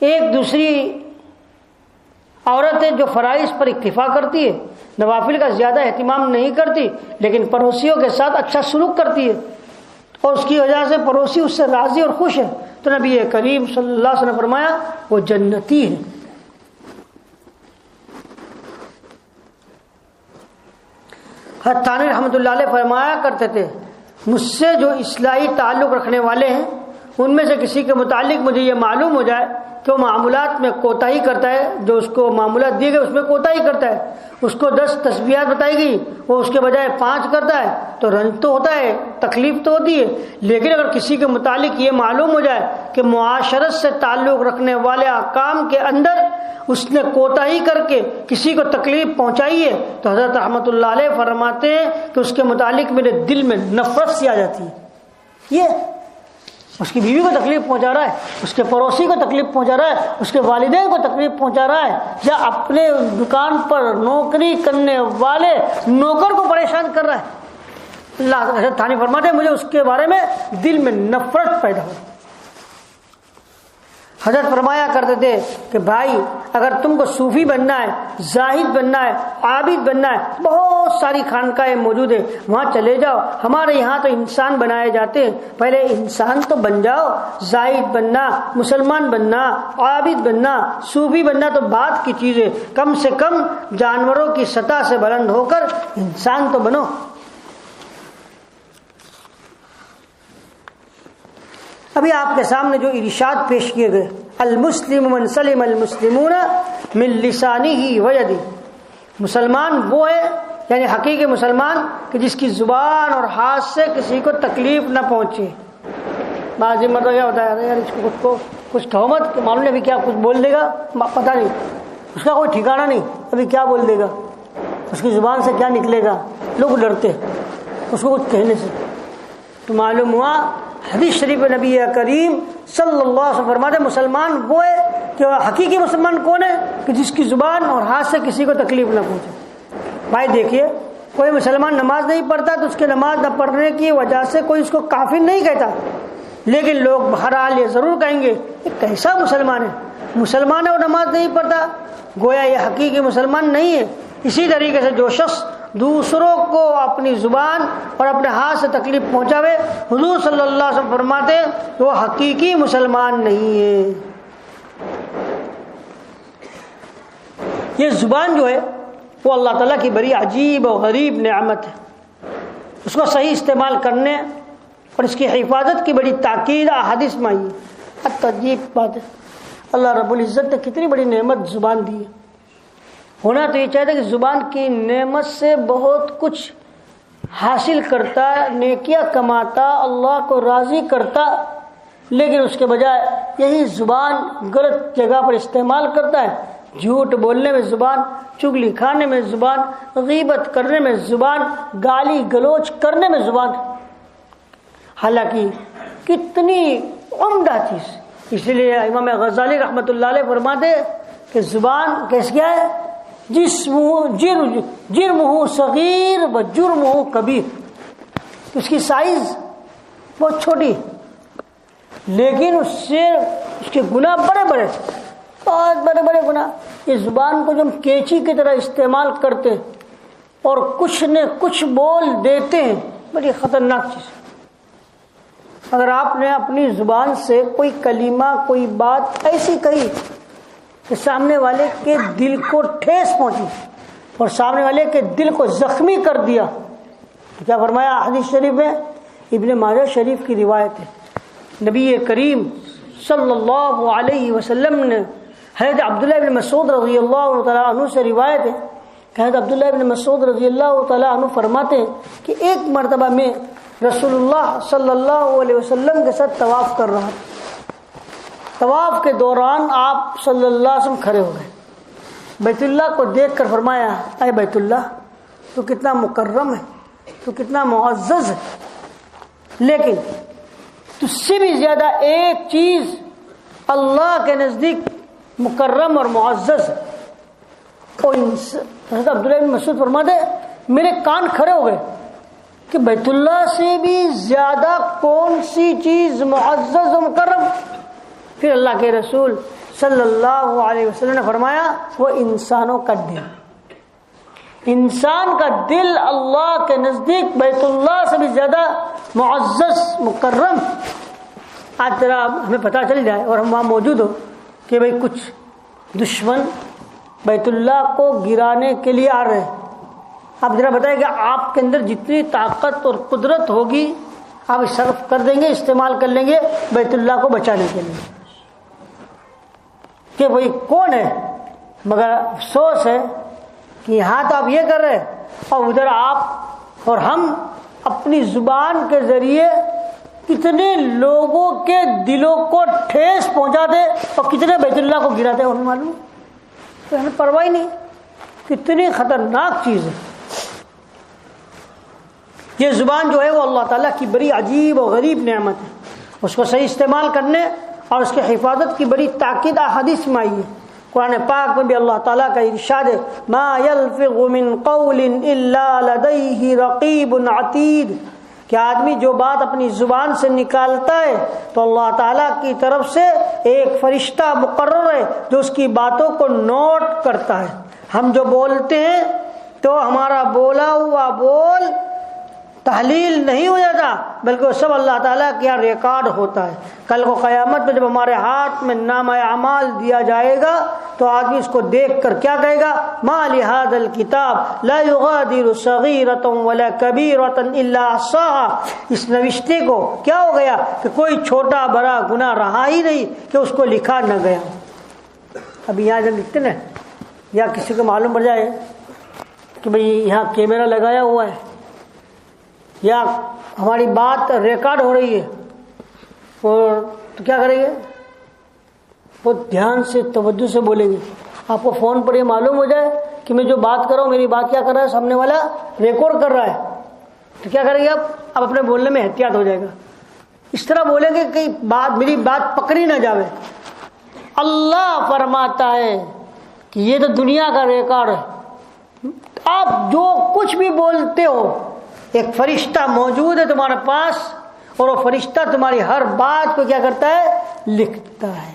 ایک دوسری عورتیں جو فرائض پر اکتفا کرتی ہے، نوافل کا زیادہ اہتمام نہیں کرتی، لیکن پڑوسیوں کے ساتھ اچھا سلوک کرتی ہے اور اس کی وجہ سے پڑوسی اس سے راضی اور خوش ہے، تو نبی کریم صلی اللہ علیہ وسلم نے فرمایا وہ جنتی ہے. حضرت تھانوی رحمۃ اللہ علیہ فرمایا کرتے تھے مجھ سے جو اصلاحی تعلق رکھنے والے ہیں ان میں سے کسی کے متعلق مجھے یہ معلوم ہو جائے کہ وہ معمولات میں کوتاہی کرتا ہے، جو اس کو معمولات دیے گئے اس میں کوتاہی کرتا ہے، اس کو 10 تسبیحات بتائی گئی وہ اس کے بجائے 5 کرتا ہے تو رنج تو ہوتا ہے، تکلیف تو ہوتی ہے. لیکن اگر کسی کے متعلق یہ معلوم ہو جائے کہ معاشرت سے تعلق رکھنے والے احکام کے اندر اس نے کوتاہی کر کے کسی کو تکلیف پہنچائی ہے تو حضرت رحمۃ اللہ علیہ فرماتے ہیں کہ اس کے متعلق میرے دل میں نفرت سی آ جاتی ہے. یہ اس کی بیوی کو تکلیف پہنچا رہا ہے، اس کے پڑوسی کو تکلیف پہنچا رہا ہے، اس کے والدین کو تکلیف پہنچا رہا ہے، یا اپنے دکان پر نوکری کرنے والے نوکر کو پریشان کر رہا ہے. اللہ تھانی فرماتے ہیں مجھے اس کے بارے میں دل میں نفرت پیدا ہو. حضرت فرمایا کرتے تھے کہ بھائی اگر تم کو صوفی بننا ہے، زاہد بننا ہے، عابد بننا ہے، بہت ساری خانقاہیں موجود ہیں، وہاں چلے جاؤ. ہمارے یہاں تو انسان بنائے جاتے ہیں، پہلے انسان تو بن جاؤ. زاہد بننا، مسلمان بننا، عابد بننا، صوفی بننا تو بات کی چیز ہے، کم سے کم جانوروں کی سطح سے بلند ہو کر انسان تو بنو. ابھی آپ کے سامنے جو ارشاد پیش کیے گئے المسلم من سلم المسلمون من لسانه ویدہ، مسلمان وہ ہے یعنی حقیقی مسلمان کہ جس کی زبان اور ہاتھ سے کسی کو تکلیف نہ پہنچے. بعض مرتبہ کیا ہوتا ہے یار اس کو کچھ تہمت معلوم نہیں، ابھی کیا کچھ بول دے گا پتہ نہیں، اس کا کوئی ٹھکانہ نہیں، ابھی کیا بول دے گا، اس کی زبان سے کیا نکلے گا. لوگ ڈرتے اس کو کچھ کہنے سے. تو معلوم ہوا حدیث شریف نبی کریم صلی اللہ علیہ وسلم فرماتے مسلمان وہ ہے کہ حقیقی مسلمان کون ہے کہ جس کی زبان اور ہاتھ سے کسی کو تکلیف نہ پہنچے. بھائی دیکھیے کوئی مسلمان نماز نہیں پڑھتا تو اس کے نماز نہ پڑھنے کی وجہ سے کوئی اس کو کافر نہیں کہتا، لیکن لوگ بہرحال یہ ضرور کہیں گے کہ کیسا مسلمان ہے، مسلمان ہے وہ نماز نہیں پڑھتا، گویا یہ حقیقی مسلمان نہیں ہے. اسی طریقے سے جو شخص دوسروں کو اپنی زبان اور اپنے ہاتھ سے تکلیف پہنچاوے، حضور صلی اللہ علیہ وسلم فرماتے کہ وہ حقیقی مسلمان نہیں ہے. یہ زبان جو ہے وہ اللہ تعالیٰ کی بڑی عجیب اور غریب نعمت ہے. اس کو صحیح استعمال کرنے اور اس کی حفاظت کی بڑی تاکید احادیث میں آئی ہے. عجیب بات ہے، اللہ رب العزت نے کتنی بڑی نعمت زبان دی ہے. ہونا تو یہ چاہتا کہ زبان کی نعمت سے بہت کچھ حاصل کرتا، نیکیاں کماتا، اللہ کو راضی کرتا، لیکن اس کے بجائے یہی زبان غلط جگہ پر استعمال کرتا ہے. جھوٹ بولنے میں زبان، چگلی کھانے میں زبان، غیبت کرنے میں زبان، گالی گلوچ کرنے میں زبان. حالانکہ کتنی عمدہ چیز. اس لیے امام غزالی رحمۃ اللہ علیہ فرماتے کہ زبان کیسے کیا ہے، جرمہ صغیر و جرمہ کبیر. اس کی سائز بہت چھوٹی لیکن اس سے اس کے گناہ بڑے بڑے، بہت بڑے بڑے گناہ. اس زبان کو جو ہم کیچی کی طرح استعمال کرتے اور کچھ نہ کچھ بول دیتے ہیں، بڑی خطرناک چیز. اگر آپ نے اپنی زبان سے کوئی کلمہ، کوئی بات ایسی کہی کہ سامنے والے کے دل کو ٹھیس پہنچی اور سامنے والے کے دل کو زخمی کر دیا، تو کیا فرمایا حدیث شریف میں؟ ابن ماجہ شریف کی روایت ہے، نبی کریم صلی اللہ علیہ وسلم نے حضرت عبداللہ بن مسعود رضی اللہ تعالیٰ عنہ سے روایت ہے کہ حضرت عبداللہ بن مسعود رضی اللہ تعالیٰ عنہ فرماتے ہیں کہ ایک مرتبہ میں رسول اللہ صلی اللہ علیہ وسلم کے ساتھ طواف کر رہا تھا. طواف کے دوران آپ صلی اللہ علیہ وسلم کھڑے ہو گئے. بیت اللہ کو دیکھ کر فرمایا اے بیت اللہ تو کتنا مکرم ہے، تو کتنا معزز ہے، لیکن تجھ سے بھی زیادہ ایک چیز اللہ کے نزدیک مکرم اور معزز ہے۔ اور حضرت عبداللہ بن مسعود فرماتے میرے کان کھڑے ہو گئے کہ بیت اللہ سے بھی زیادہ کون سی چیز معزز و مکرم؟ پھر اللہ کے رسول صلی اللہ علیہ وسلم نے فرمایا وہ انسانوں کا دل، انسان کا دل اللہ کے نزدیک بیت اللہ سے بھی زیادہ معزز مکرم۔ آج ذرا ہمیں پتہ چل جائے اور ہم وہاں موجود ہو کہ بھئی کچھ دشمن بیت اللہ کو گرانے کے لیے آ رہے ہیں، آپ ذرا بتائیں کہ آپ کے اندر جتنی طاقت اور قدرت ہوگی آپ صرف کر دیں گے، استعمال کر لیں گے بیت اللہ کو بچانے کے لیے کہ بھئی کون ہے؟ مگر افسوس ہے کہ یہاں تو آپ یہ کر رہے اور ادھر آپ اور ہم اپنی زبان کے ذریعے کتنے لوگوں کے دلوں کو ٹھیس پہنچا دے اور کتنے بیت اللہ کو گراتے ہیں ہمیں معلوم، تو ہمیں پرواہ نہیں، کتنی خطرناک چیز ہے یہ زبان جو ہے وہ اللہ تعالیٰ کی بڑی عجیب و غریب نعمت ہے، اس کو صحیح استعمال کرنے اور اس کی حفاظت کی بڑی تاکید احادیث میں آئی ہے۔ قرآن پاک میں بھی اللہ تعالیٰ کا ارشاد ہے ما یلفظ من قول الا لدیہ رقیب عتید، کہ آدمی جو بات اپنی زبان سے نکالتا ہے تو اللہ تعالیٰ کی طرف سے ایک فرشتہ مقرر ہے جو اس کی باتوں کو نوٹ کرتا ہے۔ ہم جو بولتے ہیں تو ہمارا بولا ہوا بول تحلیل نہیں ہو جاتا بلکہ وہ سب اللہ تعالیٰ کے یہاں ریکارڈ ہوتا ہے۔ کل کو قیامت میں جب ہمارے ہاتھ میں نامہ اعمال دیا جائے گا تو آدمی اس کو دیکھ کر کیا کہے گا؟ ما لہذا الکتاب لا یغادر صغیرۃ ولا کبیرۃ الا احصاها، اس نوشتے کو کیا ہو گیا کہ کوئی چھوٹا بڑا گناہ رہا ہی نہیں کہ اس کو لکھا نہ گیا۔ ابھی یہاں جب لکھتے نا یا کسی کو معلوم پڑ جائے کہ بھئی یہاں کیمرہ لگایا ہوا ہے یا ہماری بات ریکارڈ ہو رہی ہے اور تو کیا کریں گے؟ بہت دھیان سے توجہ سے بولیں گے۔ آپ کو فون پر یہ معلوم ہو جائے کہ میں جو بات کر رہا ہوں میری بات کیا کر رہا ہے، سامنے والا ریکارڈ کر رہا ہے، تو کیا کریں گے آپ اپنے بولنے میں احتیاط ہو جائے گا، اس طرح بولیں گے کہ میری بات پکڑی نہ جاوے۔ اللہ فرماتا ہے کہ یہ تو دنیا کا ریکارڈ ہے، آپ جو کچھ بھی بولتے ہو ایک فرشتہ موجود ہے تمہارے پاس اور وہ فرشتہ تمہاری ہر بات کو کیا کرتا ہے؟ لکھتا ہے۔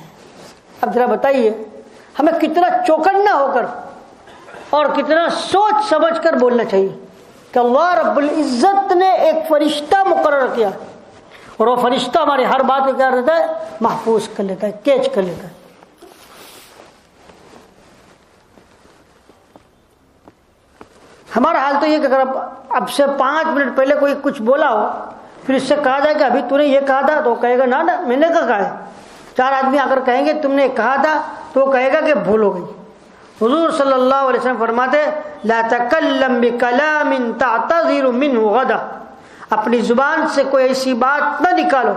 اب ذرا بتائیے ہمیں کتنا چوکنا ہو کر اور کتنا سوچ سمجھ کر بولنا چاہیے کہ اللہ رب العزت نے ایک فرشتہ مقرر کیا اور وہ فرشتہ ہماری ہر بات کو کیا کرتا ہے؟ محفوظ کر لیتا ہے، کیچ کر لیتا ہے۔ ہمارا حال تو یہ کہ اگر اب سے 5 منٹ پہلے کوئی کچھ بولا ہو پھر اس سے کہا جائے کہ ابھی تو نے یہ کہا تھا تو وہ کہے گا نا میں نے کہا ہے۔ 4 آدمی اگر کہیں گے تم نے کہا تھا تو وہ کہے گا کہ بھول ہو گئی۔ حضور صلی اللہ علیہ وسلم فرماتے لا تکلم بکلام تعتذر منہ غدا، اپنی زبان سے کوئی ایسی بات نہ نکالو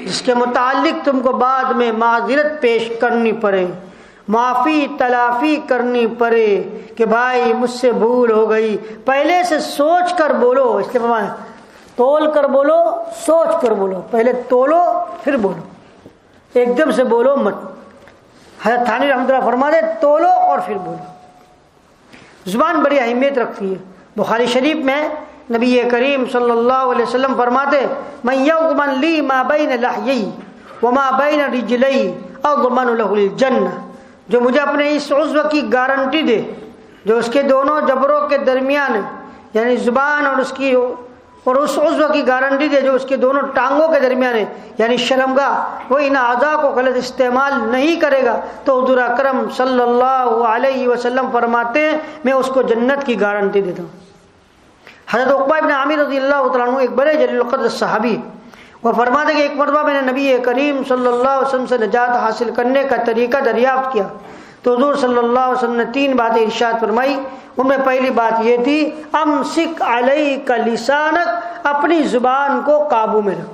جس کے متعلق تم کو بعد میں معذرت پیش کرنی پڑے، معافی تلافی کرنی پڑے کہ بھائی مجھ سے بھول ہو گئی۔ پہلے سے سوچ کر بولو، اس لیے فرمایا تول کر بولو سوچ کر بولو، پہلے تولو پھر بولو، ایک دم سے بولو مت۔ حضرت تھانی رحمۃ اللہ فرماتے تولو اور پھر بولو۔ زبان بڑی اہمیت رکھتی ہے۔ بخاری شریف میں نبی کریم صلی اللہ علیہ وسلم فرماتے من یضمن لی ما بین لحیی وما بین رجلی اضمن له الجنہ، جو مجھے اپنے اس عضو کی گارنٹی دے جو اس کے دونوں جبروں کے درمیان ہے، یعنی زبان اور اس عضو کی گارنٹی دے جو اس کے دونوں ٹانگوں کے درمیان ہے، یعنی شرمگاہ، وہ ان اعضاء کو غلط استعمال نہیں کرے گا تو حضور اکرم صلی اللہ علیہ وسلم فرماتے ہیں میں اس کو جنت کی گارنٹی دیتا ہوں۔ حضرت عقبہ بن عامر رضی اللہ تعالیٰ عنہ ایک بڑے جلیل القدر صحابی، وہ فرماتے کہ ایک مرتبہ میں نے نبی کریم صلی اللہ علیہ وسلم سے نجات حاصل کرنے کا طریقہ دریافت کیا تو حضور صلی اللہ علیہ وسلم نے 3 باتیں ارشاد فرمائی۔ ان میں پہلی بات یہ تھی امسک علیک لسانک، اپنی زبان کو قابو میں رکھ۔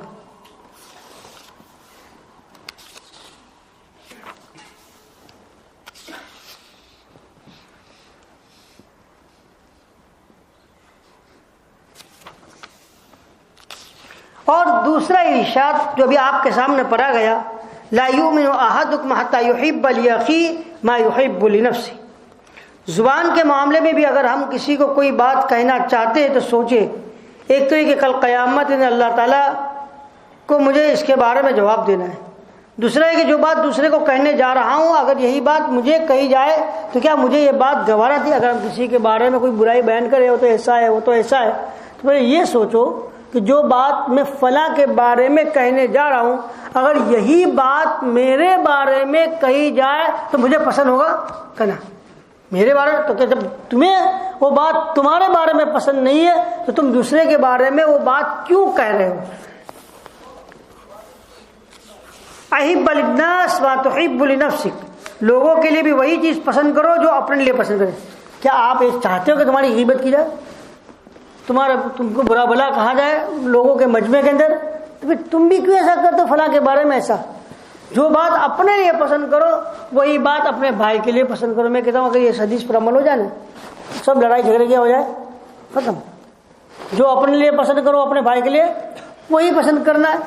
دوسرا ارشاد جو ابھی آپ کے سامنے پڑھا گیا، لا یؤمن احدکم حتی یحب لأخیہ ما یحب لنفسہ، زبان کے معاملے میں بھی اگر ہم کسی کو کوئی بات کہنا چاہتے ہیں تو سوچے، ایک تو یہ کہ کل قیامت میں اللہ تعالیٰ کو مجھے اس کے بارے میں جواب دینا ہے، دوسرا ہے کہ جو بات دوسرے کو کہنے جا رہا ہوں اگر یہی بات مجھے کہی جائے تو کیا مجھے یہ بات گوارا تھی؟ اگر ہم کسی کے بارے میں کوئی برائی بیان کرے وہ تو ایسا ہے وہ تو ایسا ہے، تو پھر یہ سوچو کہ جو بات میں فلاں کے بارے میں کہنے جا رہا ہوں اگر یہی بات میرے بارے میں کہی جائے تو مجھے پسند ہوگا کہنا میرے بارے میں؟ تو کہ جب تمہیں وہ بات تمہارے بارے میں پسند نہیں ہے تو تم دوسرے کے بارے میں وہ بات کیوں کہہ رہے ہو؟ احب للناس ما تحب لنفسک، لوگوں کے لیے بھی وہی چیز پسند کرو جو اپنے لیے پسند کرے۔ کیا آپ چاہتے ہو کہ تمہاری غیبت کی جائے، تم کو برا بھلا کہا جائے لوگوں کے مجمع کے اندر؟ تو پھر تم بھی کیوں ایسا کرتے ہو فلاں کے بارے میں؟ ایسا جو بات اپنے لیے پسند کرو وہی بات اپنے بھائی کے لیے پسند کرو۔ میں کہتا ہوں اگر یہ حدیث پر عمل ہو جائے نا، سب لڑائی جھگڑے کیا ہو جائے ختم۔ جو اپنے لیے پسند کرو اپنے بھائی کے لیے وہی پسند کرنا ہے۔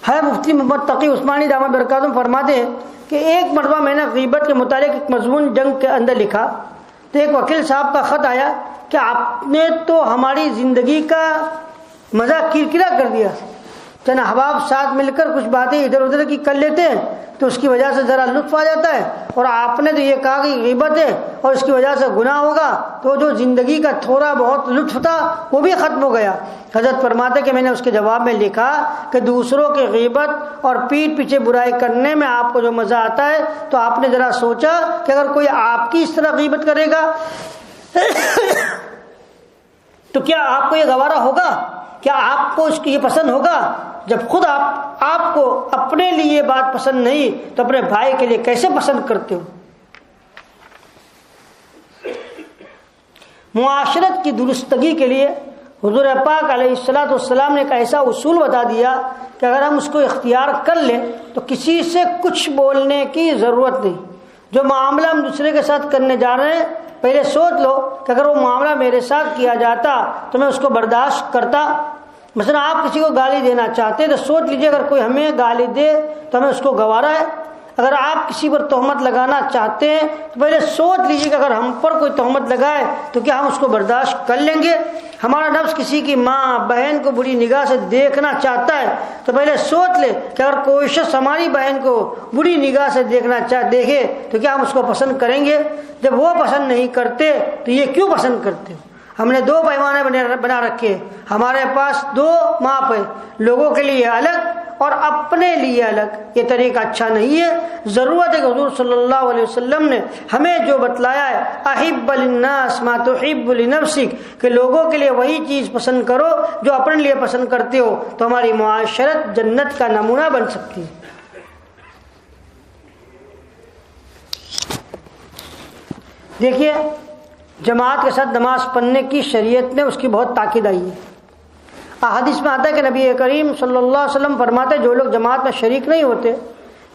ہے مفتی محمد تقی عثمانی دامت برکاتہم فرماتے ہیں کہ ایک مرتبہ میں نے غیبت کے متعلق ایک مضمون جنگ کے اندر لکھا تو ایک وکیل صاحب کا خط آیا کہ آپ نے تو ہماری زندگی کا مزہ کرکرا کر دیا، چند احباب ساتھ مل کر کچھ باتیں ادھر ادھر کی کر لیتے ہیں تو اس کی وجہ سے ذرا لطف آ جاتا ہے، اور آپ نے تو یہ کہا کہ غیبت ہے اور اس کی وجہ سے گناہ ہوگا، تو جو زندگی کا تھوڑا بہت لطف تھا وہ بھی ختم ہو گیا۔ حضرت فرماتے کہ میں نے اس کے جواب میں لکھا کہ دوسروں کی غیبت اور پیٹھ پیچھے برائی کرنے میں آپ کو جو مزہ آتا ہے تو آپ نے ذرا سوچا کہ اگر کوئی آپ کی اس طرح غیبت کرے گا تو کیا آپ کو یہ گوارا ہوگا؟ کیا آپ کو اس کی یہ پسند ہوگا؟ جب خود آپ کو اپنے لیے یہ بات پسند نہیں تو اپنے بھائی کے لیے کیسے پسند کرتے ہو؟ معاشرت کی درستگی کے لیے حضور پاک علیہ الصلوۃ والسلام نے ایک ایسا اصول بتا دیا کہ اگر ہم اس کو اختیار کر لیں تو کسی سے کچھ بولنے کی ضرورت نہیں۔ جو معاملہ ہم دوسرے کے ساتھ کرنے جا رہے ہیں پہلے سوچ لو کہ اگر وہ معاملہ میرے ساتھ کیا جاتا تو میں اس کو برداشت کرتا۔ مثلا آپ کسی کو گالی دینا چاہتے تو سوچ لیجئے اگر کوئی ہمیں گالی دے تو ہمیں اس کو گوارا ہے۔ اگر آپ کسی پر تہمت لگانا چاہتے ہیں تو پہلے سوچ لیجئے کہ اگر ہم پر کوئی تہمت لگائے تو کیا ہم اس کو برداشت کر لیں گے؟ ہمارا نفس کسی کی ماں بہن کو بری نگاہ سے دیکھنا چاہتا ہے تو پہلے سوچ لے کہ اگر کوئی شخص ہماری بہن کو بری نگاہ سے دیکھے تو کیا ہم اس کو پسند کریں گے؟ جب وہ پسند نہیں کرتے تو یہ کیوں پسند کرتے ہو؟ ہم نے دو پیمانے بنا رکھے، ہمارے پاس دو ماپ ہے، لوگوں کے لیے الگ اور اپنے لیے الگ۔ یہ طریقہ اچھا نہیں ہے۔ ضرورت ہے کہ حضور صلی اللہ علیہ وسلم نے ہمیں جو بتلایا ہے احب للناس ما تحب لنفسک، کہ لوگوں کے لیے وہی چیز پسند کرو جو اپنے لیے پسند کرتے ہو، تو ہماری معاشرت جنت کا نمونہ بن سکتی ہے۔ دیکھیے جماعت کے ساتھ نماز پڑھنے کی شریعت میں اس کی بہت تاکید آئی ہے۔ احادیث میں آتا ہے کہ نبی کریم صلی اللہ علیہ وسلم فرماتے جو لوگ جماعت میں شریک نہیں ہوتے،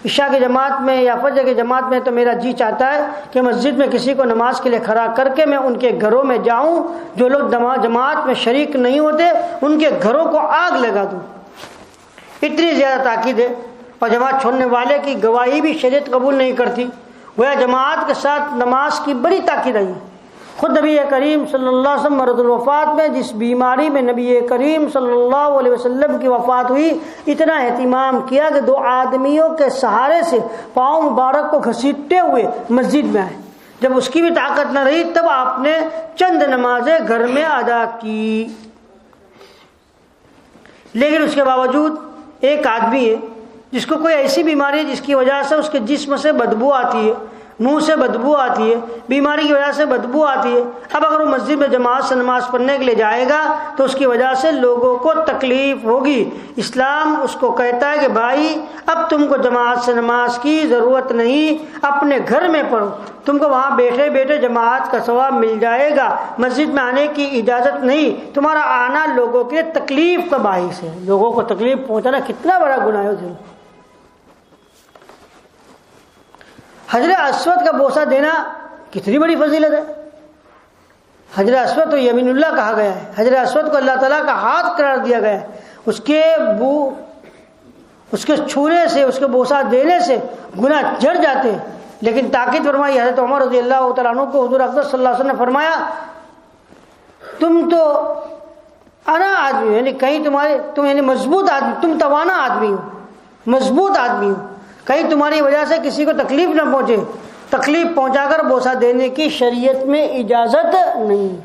عشاء کی جماعت میں یا فجر کی جماعت میں، تو میرا جی چاہتا ہے کہ مسجد میں کسی کو نماز کے لیے کھڑا کر کے میں ان کے گھروں میں جاؤں، جو لوگ جماعت میں شریک نہیں ہوتے ان کے گھروں کو آگ لگا دوں۔ اتنی زیادہ تاکید ہے۔ اور جماعت چھوڑنے والے کی گواہی بھی شریعت قبول نہیں کرتی۔ وہ جماعت کے ساتھ نماز کی بڑی تاکید آئی ہے۔ خود نبی کریم صلی اللہ علیہ وسلم مرض الوفات میں جس بیماری میں نبی کریم صلی اللہ علیہ وسلم کی وفات ہوئی، اتنا اہتمام کیا کہ دو آدمیوں کے سہارے سے پاؤں مبارک کو گھسیٹتے ہوئے مسجد میں آئے۔ جب اس کی بھی طاقت نہ رہی تب آپ نے چند نمازیں گھر میں ادا کی۔ لیکن اس کے باوجود ایک آدمی ہے جس کو کوئی ایسی بیماری ہے جس کی وجہ سے اس کے جسم سے بدبو آتی ہے، منہ سے بدبو آتی ہے، بیماری کی وجہ سے بدبو آتی ہے۔ اب اگر وہ مسجد میں جماعت سے نماز پڑھنے کے لیے جائے گا تو اس کی وجہ سے لوگوں کو تکلیف ہوگی۔ اسلام اس کو کہتا ہے کہ بھائی اب تم کو جماعت سے نماز کی ضرورت نہیں، اپنے گھر میں پڑھو، تم کو وہاں بیٹھے بیٹھے جماعت کا ثواب مل جائے گا، مسجد میں آنے کی اجازت نہیں۔ تمہارا آنا لوگوں کے تکلیف کا باعث ہے۔ لوگوں کو تکلیف پہنچانا کتنا بڑا گناہ ہے۔ حجر اسود کا بوسہ دینا کتنی بڑی فضیلت ہے۔ حجر اسود تو یمین اللہ کہا گیا ہے، حجر اسود کو اللہ تعالیٰ کا ہاتھ قرار دیا گیا ہے، اس کے چھونے سے، اس کے بوسہ دینے سے گناہ جڑ جاتے ہیں۔ لیکن تاکید فرمائی حضرت عمر رضی اللہ تعالیٰ عنہ کو حضور اقدس صلی اللہ علیہ وسلم نے فرمایا تم تو انا آدمی ہو، یعنی کہیں تم یعنی مضبوط آدمی، تم توانا آدمی ہو، مضبوط آدمی ہو، کہیں تمہاری وجہ سے کسی کو تکلیف نہ پہنچے، تکلیف پہنچا کر بوسہ دینے کی شریعت میں اجازت نہیں۔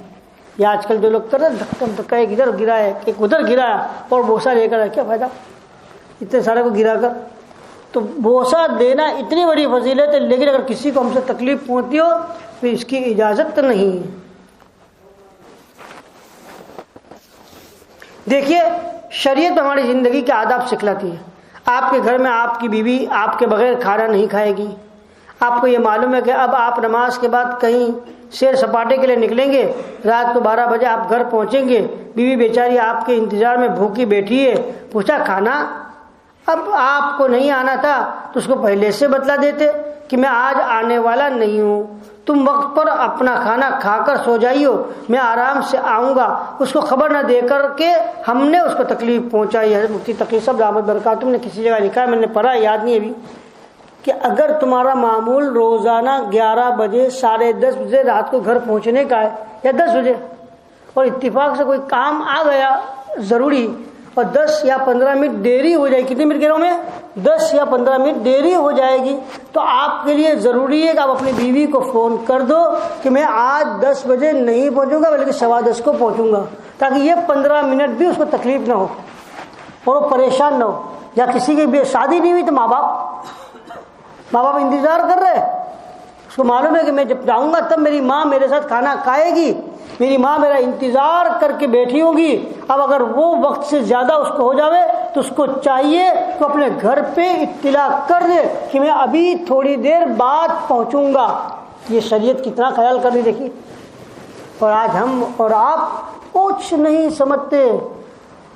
یہ آج کل جو لوگ کر رہے ہیں دھکم دھکا، ایک ادھر گرا ہے ایک ادھر گرا اور بوسہ لے کر کیا فائدہ اتنے سارے کو گرا کر۔ تو بوسہ دینا اتنی بڑی فضیلت ہے، لیکن اگر کسی کو ہم سے تکلیف پہنچتی ہو تو اس کی اجازت نہیں ہے۔ دیکھیے شریعت ہماری زندگی کے آداب سکھلاتی ہے۔ آپ کے گھر میں آپ کی بیوی آپ کے بغیر کھانا نہیں کھائے گی۔ آپ کو یہ معلوم ہے کہ اب آپ نماز کے بعد کہیں سیر سپاٹے کے لیے نکلیں گے، رات کو 12 بجے آپ گھر پہنچیں گے، بیوی بیچاری آپ کے انتظار میں بھوکی بیٹھی ہے، پوچھا کھانا؟ اب آپ کو نہیں آنا تھا تو اس کو پہلے سے بتلا دیتے کہ میں آج آنے والا نہیں ہوں، تم وقت پر اپنا کھانا کھا کر سو جائیو، میں آرام سے آؤں گا۔ اس کو خبر نہ دے کر کے ہم نے اس کو تکلیف پہنچائی ہے۔ مفتی تقی صاحب رحمت برکاتہ نے کسی جگہ لکھا ہے، میں نے پڑھا یاد نہیں ابھی، کہ اگر تمہارا معمول روزانہ 11 بجے 10:30 بجے رات کو گھر پہنچنے کا ہے یا 10 بجے، اور اتفاق سے کوئی کام آ گیا ضروری اور 10 یا 15 منٹ دیری ہو جائے، کتنے منٹ کہہ رہا ہوں میں، 10 یا 15 منٹ دیری ہو جائے گی، تو آپ کے لیے ضروری ہے کہ آپ اپنی بیوی کو فون کر دو کہ میں آج 10 بجے نہیں پہنچوں گا بلکہ 10:15 کو پہنچوں گا، تاکہ یہ 15 منٹ بھی اس کو تکلیف نہ ہو اور وہ پریشان نہ ہو۔ یا کسی کی بھی شادی نہیں ہوئی تو ماں باپ انتظار کر رہے، اس کو معلوم ہے کہ میں جب جاؤں گا تب میری ماں میرے ساتھ کھانا کھائے گی، میری ماں میرا انتظار کر کے بیٹھی ہوگی۔ اب اگر وہ وقت سے زیادہ اس کو ہو جاوے تو اس کو چاہیے کہ اپنے گھر پہ اطلاع کر دے کہ میں ابھی تھوڑی دیر بعد پہنچوں گا۔ یہ شریعت کتنا خیال کر رہی دیکھیے۔ اور آج ہم اور آپ کچھ نہیں سمجھتے،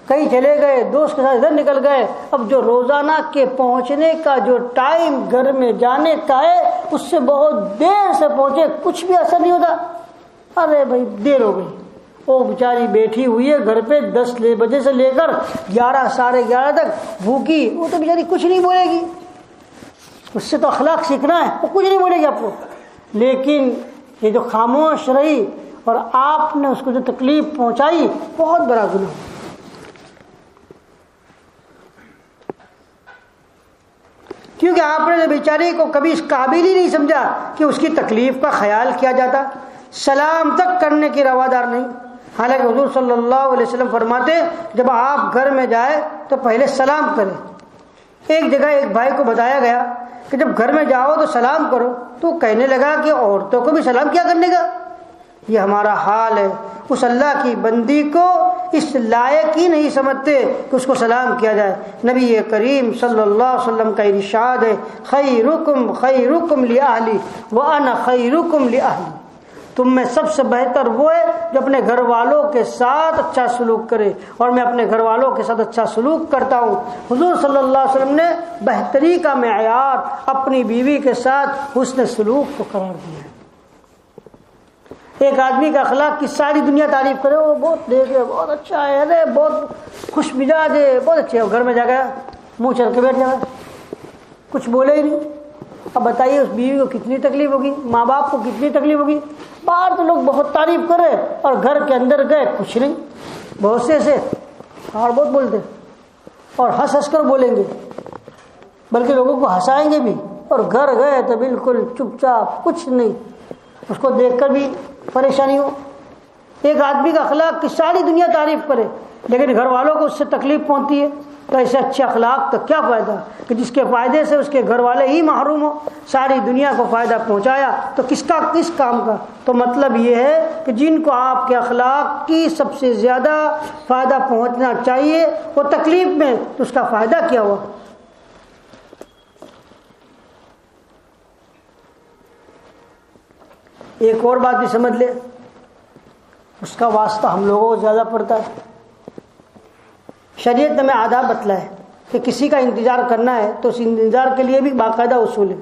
کہیں چلے گئے، دوست کے ساتھ ادھر نکل گئے، اب جو روزانہ کے پہنچنے کا جو ٹائم گھر میں جانے کا ہے اس سے بہت دیر سے پہنچے، کچھ بھی اثر نہیں ہوتا۔ ارے بھائی دیر ہو گئی، وہ بیچاری بیٹھی ہوئی ہے گھر پہ 10 بجے سے لے کر 11 ساڑھے 11 تک بھوکی، وہ تو بیچاری کچھ نہیں بولے گی، اس سے تو اخلاق سیکھنا ہے، وہ کچھ نہیں بولے گی آپ کو۔ لیکن یہ جو خاموش رہی اور آپ نے اس کو جو تکلیف پہنچائی، بہت بڑا گناہ۔ کیونکہ آپ نے بیچاری کو کبھی اس قابل ہی نہیں سمجھا کہ اس کی تکلیف کا خیال کیا جاتا، سلام تک کرنے کی روادار نہیں۔ حالانکہ حضور صلی اللہ علیہ وسلم فرماتے جب آپ گھر میں جائے تو پہلے سلام کریں۔ ایک جگہ ایک بھائی کو بتایا گیا کہ جب گھر میں جاؤ تو سلام کرو، تو کہنے لگا کہ عورتوں کو بھی سلام کیا کرنے کا؟ یہ ہمارا حال ہے، اس اللہ کی بندی کو اس لائق ہی نہیں سمجھتے کہ اس کو سلام کیا جائے۔ نبی کریم صلی اللہ علیہ وسلم کا ارشاد ہے، خیرکم خیرکم لأہلی وانا خیرکم لأہلی، تم میں سب سے بہتر وہ ہے جو اپنے گھر والوں کے ساتھ اچھا سلوک کرے، اور میں اپنے گھر والوں کے ساتھ اچھا سلوک کرتا ہوں۔ حضور صلی اللہ علیہ وسلم نے بہتری کا معیار اپنی بیوی کے ساتھ حسن سلوک کو قرار دیا ہے۔ ایک آدمی کا اخلاق کی ساری دنیا تعریف کرے، وہ بہت دیکھے، بہت اچھا ہے، ارے بہت خوش مزاج ہے، بہت اچھے ہے، گھر میں جا گیا منہ چل کے بیٹھ جائے، کچھ بولے ہی نہیں۔ اب بتائیے اس بیوی کو کتنی تکلیف ہوگی، ماں باپ کو کتنی تکلیف ہوگی۔ باہر تو لوگ بہت تعریف کر رہے اور گھر کے اندر گئے کچھ نہیں، بہت سے ایسے اور بہت بولتے اور ہنس ہنس کر بولیں گے، بلکہ لوگوں کو ہنسائیں گے بھی، اور گھر گئے تو بالکل چپ چاپ کچھ نہیں، اس کو دیکھ کر بھی پریشانی ہو۔ ایک آدمی کا اخلاق کی ساری دنیا تعریف کرے لیکن گھر والوں کو اس سے تکلیف پہنچتی ہے، تو ایسے اچھے اخلاق کا کیا فائدہ کہ جس کے فائدے سے اس کے گھر والے ہی محروم ہو۔ ساری دنیا کو فائدہ پہنچایا تو کس کام کا؟ تو مطلب یہ ہے کہ جن کو آپ کے اخلاق کی سب سے زیادہ فائدہ پہنچنا چاہیے وہ تکلیف میں، تو اس کا فائدہ کیا ہوا؟ ایک اور بات بھی سمجھ لے، اس کا واسطہ ہم لوگوں کو زیادہ پڑتا ہے۔ شریعت نے ہمیں آداب بتلا ہے کہ کسی کا انتظار کرنا ہے تو اس انتظار کے لیے بھی باقاعدہ اصول ہے۔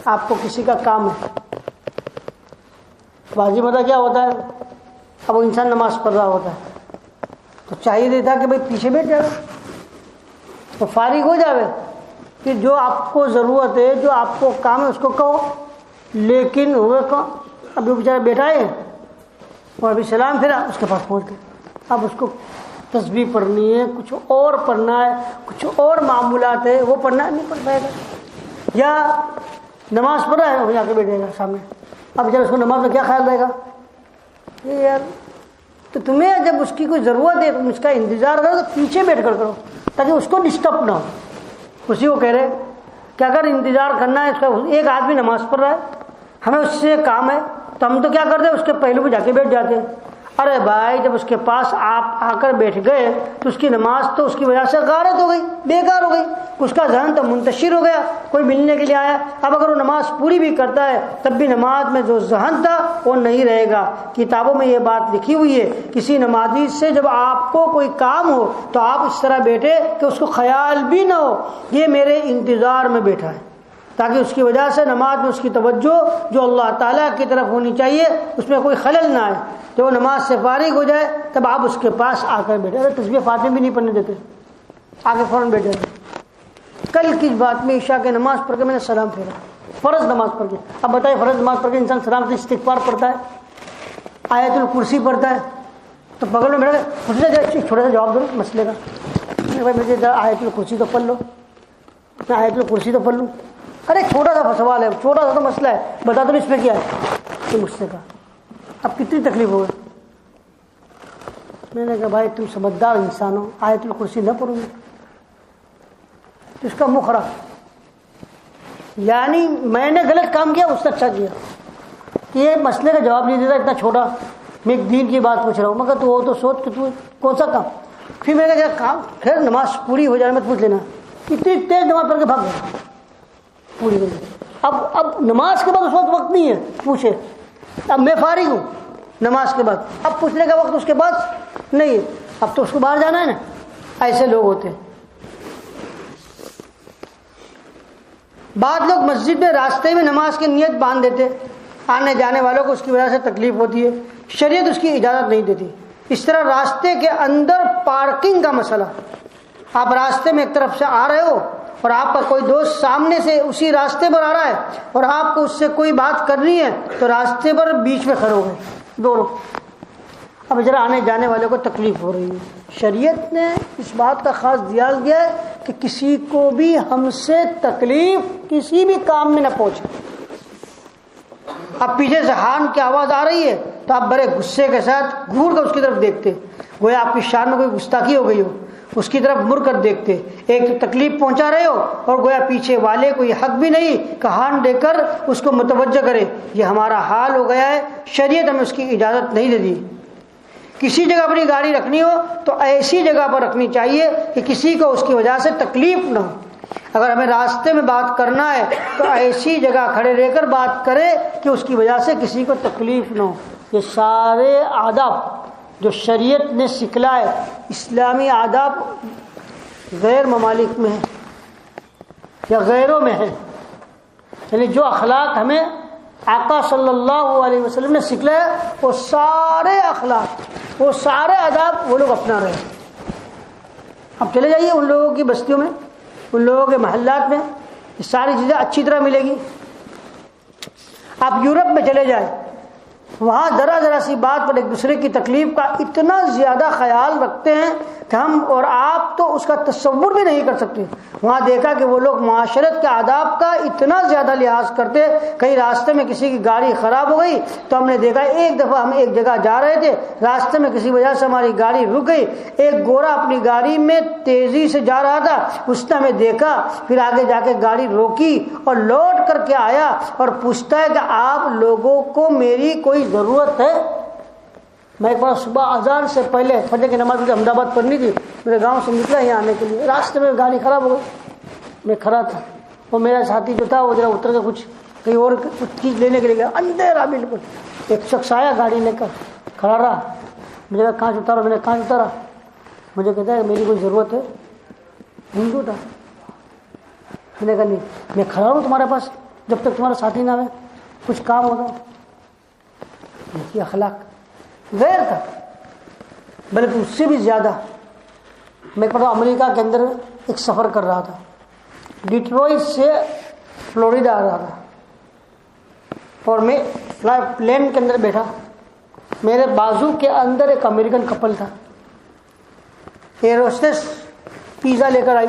آپ کو کسی کا کام ہے، بازی مدہ کیا ہوتا ہے، اب وہ انسان نماز پڑھ رہا ہوتا ہے تو چاہیے تھا کہ بھائی پیچھے بیٹھ جائے تو فارغ ہو جاوے کہ جو آپ کو ضرورت ہے جو آپ کو کام ہے اس کو کہو. لیکن ہوئے کہو ابھی وہ بیچارہ بیٹھا ہے اور ابھی سلام پھرا اس کے پاس پہنچ گئے. اب اس کو تسبیح پڑھنی ہے, کچھ اور پڑھنا ہے, کچھ اور معمولات ہے وہ پڑھنا نہیں پڑھ پائے گا. یا نماز پڑھ رہا ہے وہ جا کے بیٹھے گا سامنے. اب بیچارہ اس کو نماز میں کیا خیال رہے گا یہ یار. تو تمہیں جب اس کی کوئی ضرورت ہے تم اس کا انتظار کرو تو پیچھے بیٹھ کر کرو تاکہ اس کو ڈسٹرب نہ ہو. اسی کو کہہ رہے کہ اگر انتظار کرنا ہے اس کا, ایک آدمی نماز پڑھ رہا ہے ہمیں اس سے کام ہے تو ہم تو کیا کرتے ہیں اس کے پہلو پہ جا کے بیٹھ جاتے ہیں. ارے بھائی جب اس کے پاس آپ آ کر بیٹھ گئے تو اس کی نماز تو اس کی وجہ سے غارت ہو گئی, بیکار ہو گئی, اس کا ذہن تو منتشر ہو گیا, کوئی ملنے کے لیے آیا. اب اگر وہ نماز پوری بھی کرتا ہے تب بھی نماز میں جو ذہن تھا وہ نہیں رہے گا. کتابوں میں یہ بات لکھی ہوئی ہے کسی نمازی سے جب آپ کو کوئی کام ہو تو آپ اس طرح بیٹھے کہ اس کو خیال بھی نہ ہو یہ میرے انتظار میں بیٹھا ہے, تاکہ اس کی وجہ سے نماز میں اس کی توجہ جو اللہ تعالیٰ کی طرف ہونی چاہیے اس میں کوئی خلل نہ آئے. جب وہ نماز سے فارغ ہو جائے تب آپ اس کے پاس آ کر بیٹھے. اگر تسبیح فاتحہ بھی نہیں پڑھنے دیتے آگے فوراً بیٹھ جاتے. کل کی بات میں عشاء کی نماز پڑھ کے میں نے سلام پھیرا, فرض نماز پڑھ کے. اب بتائیے فرض نماز پڑھ کے انسان سلام سے استغفار پڑھتا ہے, آیت الکرسی پڑھتا ہے, تو بغل میں بیٹھا چھوٹا سا جواب دو مسئلے کا. بھائی مجھے آیت الکرسی تو پڑھ لو, میں آیت الکرسی تو پڑھ لوں. ارے چھوٹا سا سوال ہے, چھوٹا سا تو مسئلہ ہے, بتا دو اس میں کیا ہے. تو مجھ سے کہا اب کتنی تکلیف ہو گئی. میں نے کہا بھائی تم سمجھدار انسان ہو, آیت الکرسی نہ پڑھوں گی تو اس کا منہ خراب. یعنی میں نے غلط کام کیا اس سے اچھا کیا کہ یہ مسئلے کا جواب نہیں دیتا اتنا چھوٹا. میں ایک دین کی بات پوچھ رہا ہوں, مگر تو وہ تو سوچ کہ تو کون سا کام. پھر میں نے کہا کام خیر نماز پوری ہو جائے مت پوچھ لینا. اتنی تیز نماز پڑھ کے بھاگ گیا پوری ہو گئی. اب نماز کے بعد اس وقت نہیں ہے پوچھے, اب میں فارغ ہوں نماز کے بعد, اب پوچھنے کا وقت اس کے بعد نہیں ہے. اب تو اس کو باہر جانا ہے نا. ایسے لوگ ہوتے ہیں. بعض لوگ مسجد میں راستے میں نماز کی نیت باندھ دیتے, آنے جانے والوں کو اس کی وجہ سے تکلیف ہوتی ہے, شریعت اس کی اجازت نہیں دیتی. اس طرح راستے کے اندر پارکنگ کا مسئلہ, آپ راستے میں ایک طرف سے آ رہے ہو اور آپ کا کوئی دوست سامنے سے اسی راستے پر آ رہا ہے اور آپ کو اس سے کوئی بات کرنی ہے تو راستے پر بیچ میں کھڑے ہو گئے دو لوگ. اب ذرا آنے جانے والوں کو تکلیف ہو رہی ہے. شریعت نے اس بات کا خاص دھیان دیا ہے کہ کسی کو بھی ہم سے تکلیف کسی بھی کام میں نہ پہنچے. اب پیچھے سے ہارن کی آواز آ رہی ہے تو آپ بڑے غصے کے ساتھ گھور کر اس کی طرف دیکھتے, گویا آپ کی شان میں کوئی گستاخی ہو گئی ہو, اس کی طرف مڑ کر دیکھتے. ایک تو تکلیف پہنچا رہے ہو اور گویا پیچھے والے کو یہ حق بھی نہیں کہ ہارن دے کر اس کو متوجہ کرے. یہ ہمارا حال ہو گیا ہے, شریعت ہمیں اس کی اجازت نہیں دیتی. کسی جگہ اپنی گاڑی رکھنی ہو تو ایسی جگہ پر رکھنی چاہیے کہ کسی کو اس کی وجہ سے تکلیف نہ ہو. اگر ہمیں راستے میں بات کرنا ہے تو ایسی جگہ کھڑے رہ کر بات کرے کہ اس کی وجہ سے کسی کو تکلیف نہ ہو. یہ سارے آداب جو شریعت نے سکھلائے, اسلامی آداب غیر ممالک میں ہیں یا غیروں میں ہیں. یعنی جو اخلاق ہمیں آقا صلی اللہ علیہ وسلم نے سکھلایا وہ سارے اخلاق وہ سارے آداب وہ لوگ اپنا رہے. اب چلے جائیے ان لوگوں کی بستیوں میں, ان لوگوں کے محلات میں, یہ ساری چیزیں اچھی طرح ملے گی. آپ یورپ میں چلے جائیں, وہاں ذرا سی بات پر ایک دوسرے کی تکلیف کا اتنا زیادہ خیال رکھتے ہیں کہ ہم اور آپ تو اس کا تصور بھی نہیں کر سکتے. وہاں دیکھا کہ وہ لوگ معاشرت کے آداب کا اتنا زیادہ لحاظ کرتے. کہیں راستے میں کسی کی گاڑی خراب ہو گئی تو ہم نے دیکھا, ایک دفعہ ہم ایک جگہ جا رہے تھے, راستے میں کسی وجہ سے ہماری گاڑی رک گئی. ایک گورا اپنی گاڑی میں تیزی سے جا رہا تھا, اس نے ہمیں دیکھا, پھر آگے جا کے گاڑی روکی اور لوٹ کر کے آیا اور پوچھتا ہے کہ آپ لوگوں کو میری کوئی ضرورت ہے؟ میں ایک بار صبح اذان سے پہلے فجر کی نماز مجھے احمد آباد پڑھنی تھی, میرے گاؤں سے نکلا یہاں آنے کے لیے, راستے میں گاڑی خراب ہو گئی, میں کھڑا تھا, وہ میرا ساتھی جو تھا وہ ذرا اتر کے کچھ کہیں اور کچھ چیز لینے کے لیے گیا, اندھیرا بالکل. ایک شخص آیا گاڑی لے کر کھڑا رہا, مجھے کہا کہاں سے اتارا, میں نے کہاں سے اتارا, مجھے کہتا ہے میری کوئی ضرورت ہے؟ ہندو تھا. میں نے کہا نہیں, میں کھڑا ہوں تمہارے پاس جب تک تمہارا ساتھی نہ آئے, کچھ کام ہوگا. یہ اخلاق غیر تھا، بلکہ اس سے بھی زیادہ. میں پتا امریکہ کے اندر ایک سفر کر رہا تھا، ڈیٹروئٹ سے فلوریڈا آ رہا تھا، اور میں پلین کے اندر بیٹھا. میرے بازو کے اندر ایک امریکن کپل تھا. ایئر ہوسٹس پیزا لے کر آئی،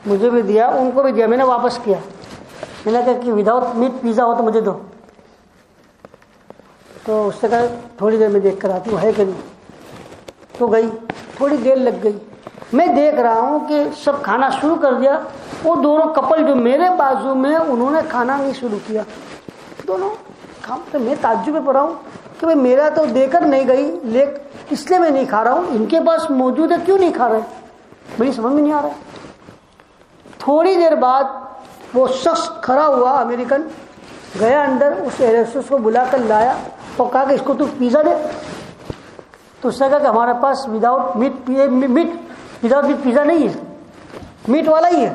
مجھے بھی دیا، ان کو بھی دیا. میں نے واپس کیا، میں نے کہا کہ وداؤٹ میٹ پیزا ہو تو مجھے دو. تو اس نے کہا تھوڑی دیر میں دیکھ کر آتی ہوں ہے کہ نہیں. تو گئی، تھوڑی دیر لگ گئی. میں دیکھ رہا ہوں کہ سب کھانا شروع کر دیا. وہ دونوں کپل جو میرے بازو میں، انہوں نے کھانا نہیں شروع کیا. دونوں تو میں تعجب میں پڑا ہوں کہ بھائی میرا تو دے کر نہیں گئی، لیکن اس لیے میں نہیں کھا رہا ہوں، ان کے پاس موجود ہے کیوں نہیں کھا رہے، میری سمجھ میں نہیں آ رہا ہے. تھوڑی دیر بعد وہ شخص کھڑا ہوا امریکن، گیا اندر، اس ایئرسٹس کو بلا کر لایا اور کہا کہ اس کو تو پیزا دے. تو اس نے کہا کہ ہمارے پاس وداؤٹ میٹ پیزا نہیں ہے، میٹ والا ہی ہے،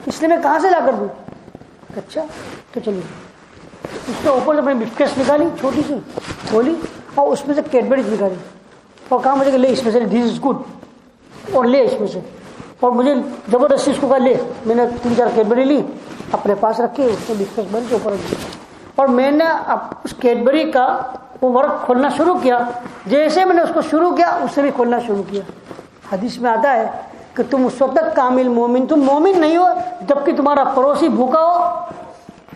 اس لیے میں کہاں سے لا کر دوں. اچھا تو چلیے. اس نے اوپر سے اپنی بسکٹس نکالی چھوٹی سی، کھولی اور اس میں سے کیڈبریز نکالی اور کہا مجھے کہ لے اس میں سے، دس از گڈ، اور لے اس میں سے. اور مجھے زبردستی اس کو کہا لے. میں نے 3-4 کیڈبری لی، اپنے پاس رکھی، اس میں بسکٹس بن کے اوپر رکھ دی، اور میں نے اس کیڈبری کا وہ ورق کھولنا شروع کیا. جیسے میں نے اس کو شروع کیا، اس سے بھی کھولنا شروع کیا. حدیث میں آتا ہے کہ تم اس وقت تک کامل مومن، تم مومن نہیں ہو جب کہ تمہارا پڑوسی بھوکا ہو،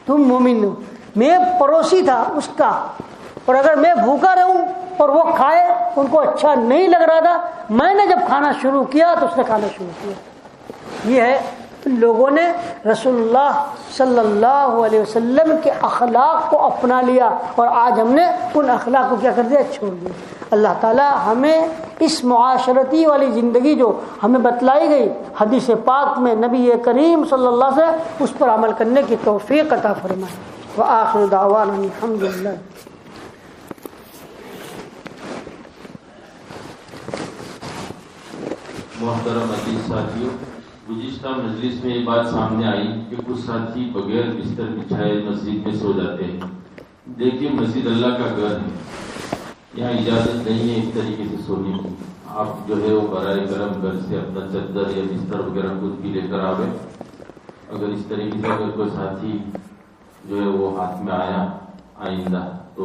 تم مومن ہو. میں پڑوسی تھا اس کا، اور اگر میں بھوکا رہوں اور وہ کھائے، ان کو اچھا نہیں لگ رہا تھا. میں نے جب کھانا شروع کیا تو اس نے کھانا شروع کیا. یہ ہے لوگوں نے رسول اللہ صلی اللہ علیہ وسلم کے اخلاق کو اپنا لیا، اور آج ہم نے ان اخلاق کو کیا کر دیا، چھوڑ دیا. اللہ تعالی ہمیں اس معاشرتی والی زندگی جو ہمیں بتلائی گئی حدیث پاک میں نبی کریم صلی اللہ علیہ وسلم، اس پر عمل کرنے کی توفیق عطا فرمائے. وآخر دعوانا الحمدللہ. محترم عزیز ساتھیوں، گزشتہ مجلس میں یہ بات سامنے آئی کہ کچھ ساتھی بغیر بستر بچھائے مسجد میں سو جاتے ہیں. دیکھیے مسجد اللہ کا گھر ہے، یہاں اجازت نہیں ہے اس طریقے سے سونے کی. آپ جو ہے وہ برائے کرم گھر سے اپنا چادر یا بستر وغیرہ کچھ بھی لے کر آوے. اگر اس طریقے سے اگر کوئی ساتھی جو ہے وہ ہاتھ میں آیا آئندہ تو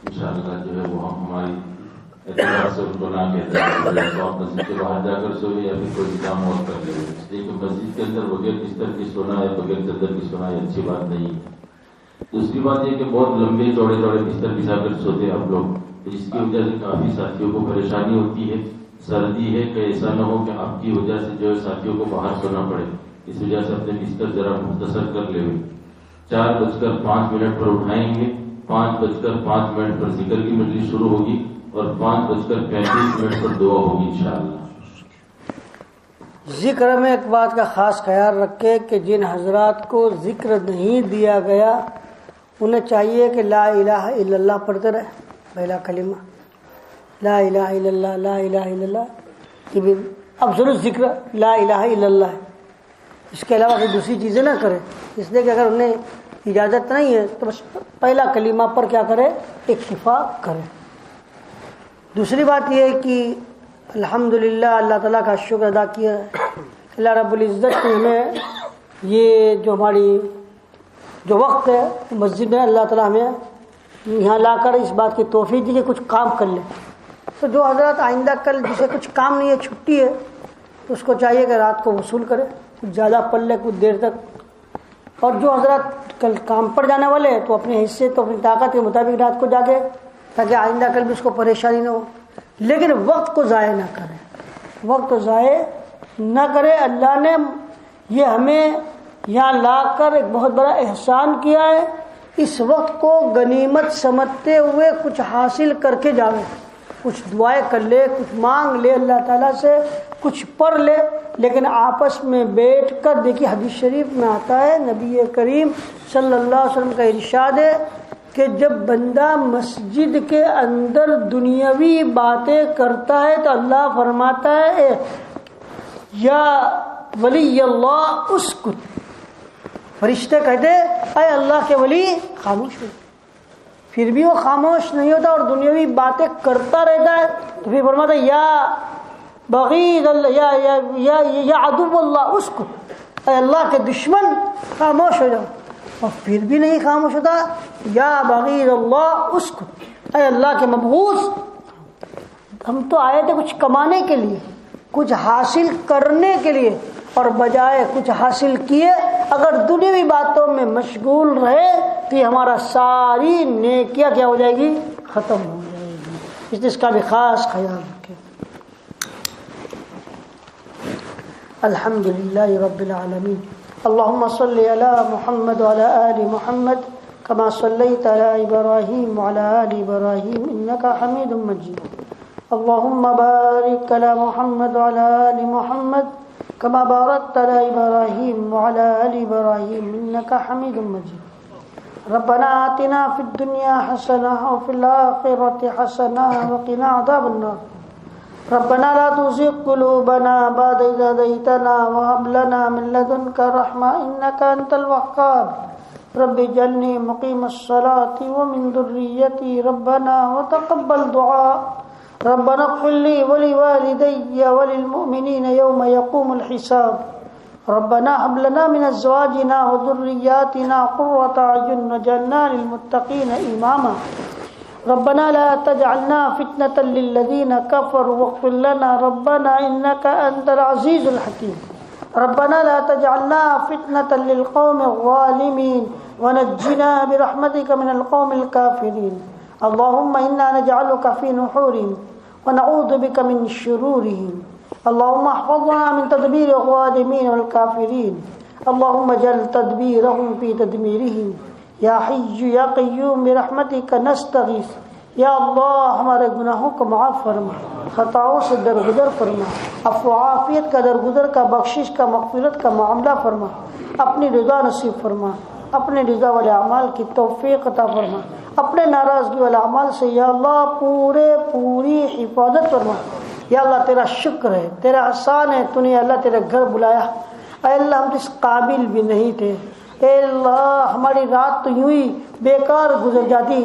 انشاءاللہ جو ہے وہ ہم ہماری اعتبار سے ان کو نہ کہتے ہیں تو آپ مسجد کے باہر جا کر سوئے یا پھر کوئی انتظام اور کر لیں. اس لیے کہ مسجد کے اندر بغیر بستر کی سونا ہے، بغیر چادر کی سونا ہے، اچھی بات نہیں ہے. دوسری بات یہ کہ بہت لمبے چوڑے بستر بچھا کر سوتے ہیں آپ لوگ، جس کی وجہ سے کافی ساتھیوں کو پریشانی ہوتی ہے. سردی ہے کہ ایسا نہ ہو کہ آپ کی وجہ سے جو ہے ساتھیوں کو باہر سونا پڑے. اس وجہ سے اپنے بستر ذرا مختصر کر لے. 4:05 پر اٹھائیں گے، 5:05 پر ذکر کی مجلس شروع ہوگی اور 5:35 پر دعا ہوگی انشاءاللہ. ذکر میں ایک بات کا خاص خیال رکھے کہ جن حضرات کو ذکر نہیں دیا گیا انہیں چاہیے کہ لا الہ الا اللہ پڑھتے رہے. پہلا کلمہ لا الہ الا اللہ، لا الہ الا اللہ یہ بھی افضل ذکر لا الہ الا اللہ ہے. اس کے علاوہ کوئی دوسری چیزیں نہ کرے، اس لیے کہ اگر انہیں اجازت نہیں ہے تو بس پہلا کلمہ پر کیا کرے، اکتفا کرے. دوسری بات یہ ہے کہ الحمدللہ اللہ تعالیٰ کا شکر ادا کیا ہے. اللہ رب العزت نے ہمیں یہ جو ہماری جو وقت ہے مسجد میں اللہ تعالیٰ ہمیں یہاں لا کر اس بات کی توفیق دی کہ کچھ کام کر لیں. تو جو حضرات آئندہ کل جسے کچھ کام نہیں ہے، چھٹی ہے، تو اس کو چاہیے کہ رات کو وصول کرے، کچھ زیادہ پڑھ لے کچھ دیر تک. اور جو حضرات کل کام پر جانے والے ہیں تو اپنے حصے تو اپنی طاقت کے مطابق رات کو جاگے تاکہ آئندہ کل بھی اس کو پریشانی نہ ہو. لیکن وقت کو ضائع نہ کرے، وقت کو ضائع نہ کرے. اللہ نے یہ ہمیں یہاں لا کر ایک بہت بڑا احسان کیا ہے. اس وقت کو غنیمت سمجھتے ہوئے کچھ حاصل کر کے جاوے، کچھ دعائیں کر لے، کچھ مانگ لے اللہ تعالیٰ سے، کچھ پڑھ لے. لیکن آپس میں بیٹھ کر دیکھیے حدیث شریف میں آتا ہے نبی کریم صلی اللہ علیہ وسلم کا ارشاد ہے کہ جب بندہ مسجد کے اندر دنیاوی باتیں کرتا ہے تو اللہ فرماتا ہے یا ولی اللہ اسکت. فرشتے کہتے اے اللہ کے ولی خاموش ہو. پھر بھی وہ خاموش نہیں ہوتا اور دنیاوی باتیں کرتا رہتا ہے، تو پھر فرماتا ہے یا بغید اللہ یا یا یا یا عدو اللہ اسکت، اے اللہ کے دشمن خاموش ہو جاؤ، اور پھر بھی نہیں خاموش ہوتا، یا بغید اللہ اسکت، اے اللہ کے مبغوض، ہم تو آئے تھے کچھ کمانے کے لیے، کچھ حاصل کرنے کے لیے، اور بجائے کچھ حاصل کیے اگر دنیاوی باتوں میں مشغول رہے تو یہ ہمارا ساری نیکیاں کیا ہو جائے گی، ختم ہو جائے گی، اس کا بھی خاص خیال رکھیں۔ الحمدللہ رب العالمین، اللہم صلی علی محمد وعلی آل محمد کما صلیت علی ابراہیم وعلی آل ابراہیم انکا حمید مجید، اللہم بارک علی محمد وعلی آل محمد كما باركت على إبراهيم وعلى آل إبراهيم إنك حميد مجيد، ربنا آتنا في الدنيا حسنة وفي الآخرة حسنة وقنا عذاب النار، ربنا لا تزغ قلوبنا بعد إذ هديتنا وهب لنا من لدنك رحمة إنك أنت الوهاب، رب اجعلني مقيم الصلاة ومن ذريتي ربنا وتقبل دعاء، ربنا اغفر لي ولوالدي وللمؤمنين يوم يقوم الحساب، ربنا هب لنا من ازواجنا وذرياتنا قرة اعين واجعلنا للمتقين اماما، ربنا لا تجعلنا فتنة للذين كفروا واغفر لنا ربنا انك انت العزيز الحكيم، ربنا لا تجعلنا فتنة للقوم الظالمين ونجنا برحمتك من القوم الكافرين، اللهم انا نجعلك في نحورهم ونعوذ بك من شرورهم، اللهم احفظنا من تدبير الظالمين والكافرين، اللهم اجعل تدبيرهم في تدميرهم، یا حی یا قیوم برحمتک نستغیث، یا اللہ ہمارے گناہوں کو معاف فرما، خطاؤں سے درگزر فرما، عفو و عافیت کا درگزر کا، بخشش کا، مغفرت کا معاملہ فرما، اپنی رضا نصیب فرما، اپنے رضا والے اعمال کی توفیق عطا فرما، اپنے ناراضگی والے اعمال سے یا اللہ پوری حفاظت فرما، یا اللہ تیرا شکر ہے، تیرا احسان ہے، تو نے اللہ تیرے گھر بلایا، اے اللہ ہم اس قابل بھی نہیں تھے، اے اللہ ہماری رات تو یوں ہی بیکار گزر جاتی،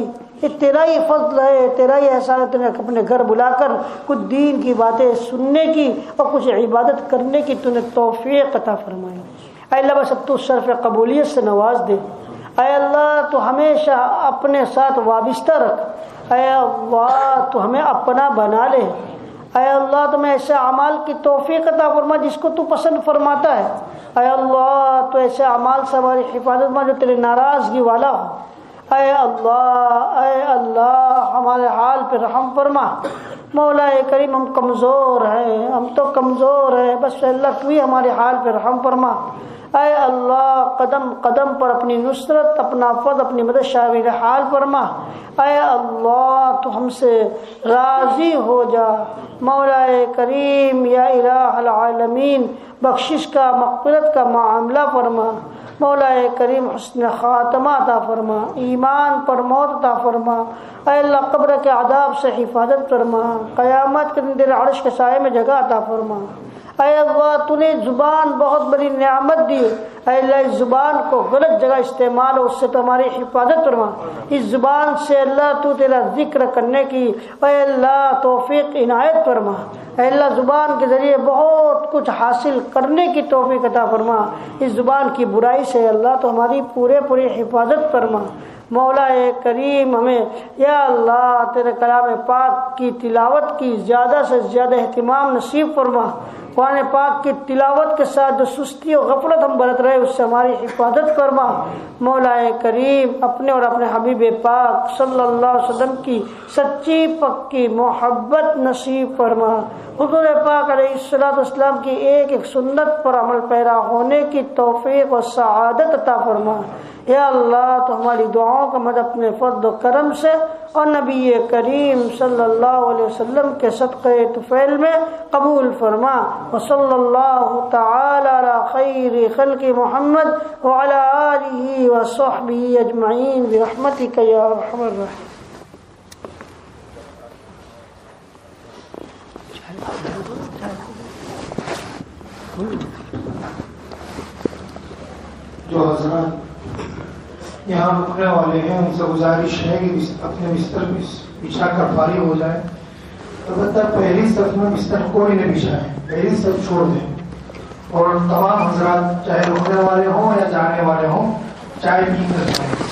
یہ تیرا ہی فضل ہے، تیرا ہی احسان ہے، تو نے اپنے گھر بلا کر کچھ دین کی باتیں سننے کی اور کچھ عبادت کرنے کی تو نے توفیق عطا فرمائی، اے اللہ بس اب تو صرف قبولیت سے نواز دے، اے اللہ تو ہمیشہ اپنے ساتھ وابستہ رکھ، اے اللہ تو ہمیں اپنا بنا لے، اے اللہ تمہیں ایسے اعمال کی توفیق عطا فرما جس کو تو پسند فرماتا ہے، اے اللہ تو ایسے اعمال سے ہماری حفاظت فرما جو تیرے ناراضگی والا ہو، اے اللہ ہمارے حال پہ رحم فرما، مولا کریم ہم کمزور ہیں، ہم تو کمزور ہیں، بس اللہ تو ہی ہمارے حال پہ رحم فرما، اے اللہ قدم قدم پر اپنی نصرت، اپنا فضل، اپنی مدد شامل حال فرما، اے اللہ تو ہم سے راضی ہو جا، مولا کریم یا الہ العالمین بخشش کا، مغفرت کا معاملہ فرما، مولا کریم حسن خاتمہ عطا فرما، ایمان پر موت عطا فرما، اے اللہ قبر کے عذاب سے حفاظت فرما، قیامت کے دن تیرے عرش کے سائے میں جگہ عطا فرما، اے اللہ تو نے زبان بہت بڑی نعمت دی، اے اللہ اس زبان کو غلط جگہ استعمال ہو اس سے تو ہماری حفاظت فرما، اس زبان سے اللہ تو تیرا ذکر کرنے کی اے اللہ توفیق عنایت فرما، اے اللہ زبان کے ذریعے بہت کچھ حاصل کرنے کی توفیق عطا فرما، اس زبان کی برائی سے اللہ تو ہماری پوری حفاظت فرما، مولا کریم ہمیں یا اللہ تیرے کلام پاک کی تلاوت کی زیادہ سے زیادہ اہتمام نصیب فرما، قرآن پاک کی تلاوت کے ساتھ جو سستی و غفلت ہم برت رہے اس سے ہماری حفاظت فرما، مولا کریم اپنے اور اپنے حبیب پاک صلی اللہ علیہ وسلم کی سچی پکی محبت نصیب فرما، حضور پاک علیہ الصلوۃ والسلام کی ایک ایک سنت پر عمل پیرا ہونے کی توفیق و سعادت عطا فرما، یا اللہ تو ہماری دعاؤں کا مدد اپنے فضل و کرم سے اور نبی کریم صلی اللہ علیہ وسلم کے صدقے طفیل میں قبول فرما، وصلی اللہ تعالی علی خیر خلق محمد وعلی آلہ وصحبہ اجمعین برحمتک یا ارحم الراحمین۔ جو حضرات یہاں رکنے والے ہیں ان سے گزارش ہے کہ اپنے بستر بچھا کر فارغ ہو جائیں. البتہ پہلی صف میں بستر کوئی نہیں بچھائے, پہلی صف چھوڑ دیں. اور تمام حضرات چاہے رکنے والے ہوں یا جانے والے ہوں چائے پی کر جائیں.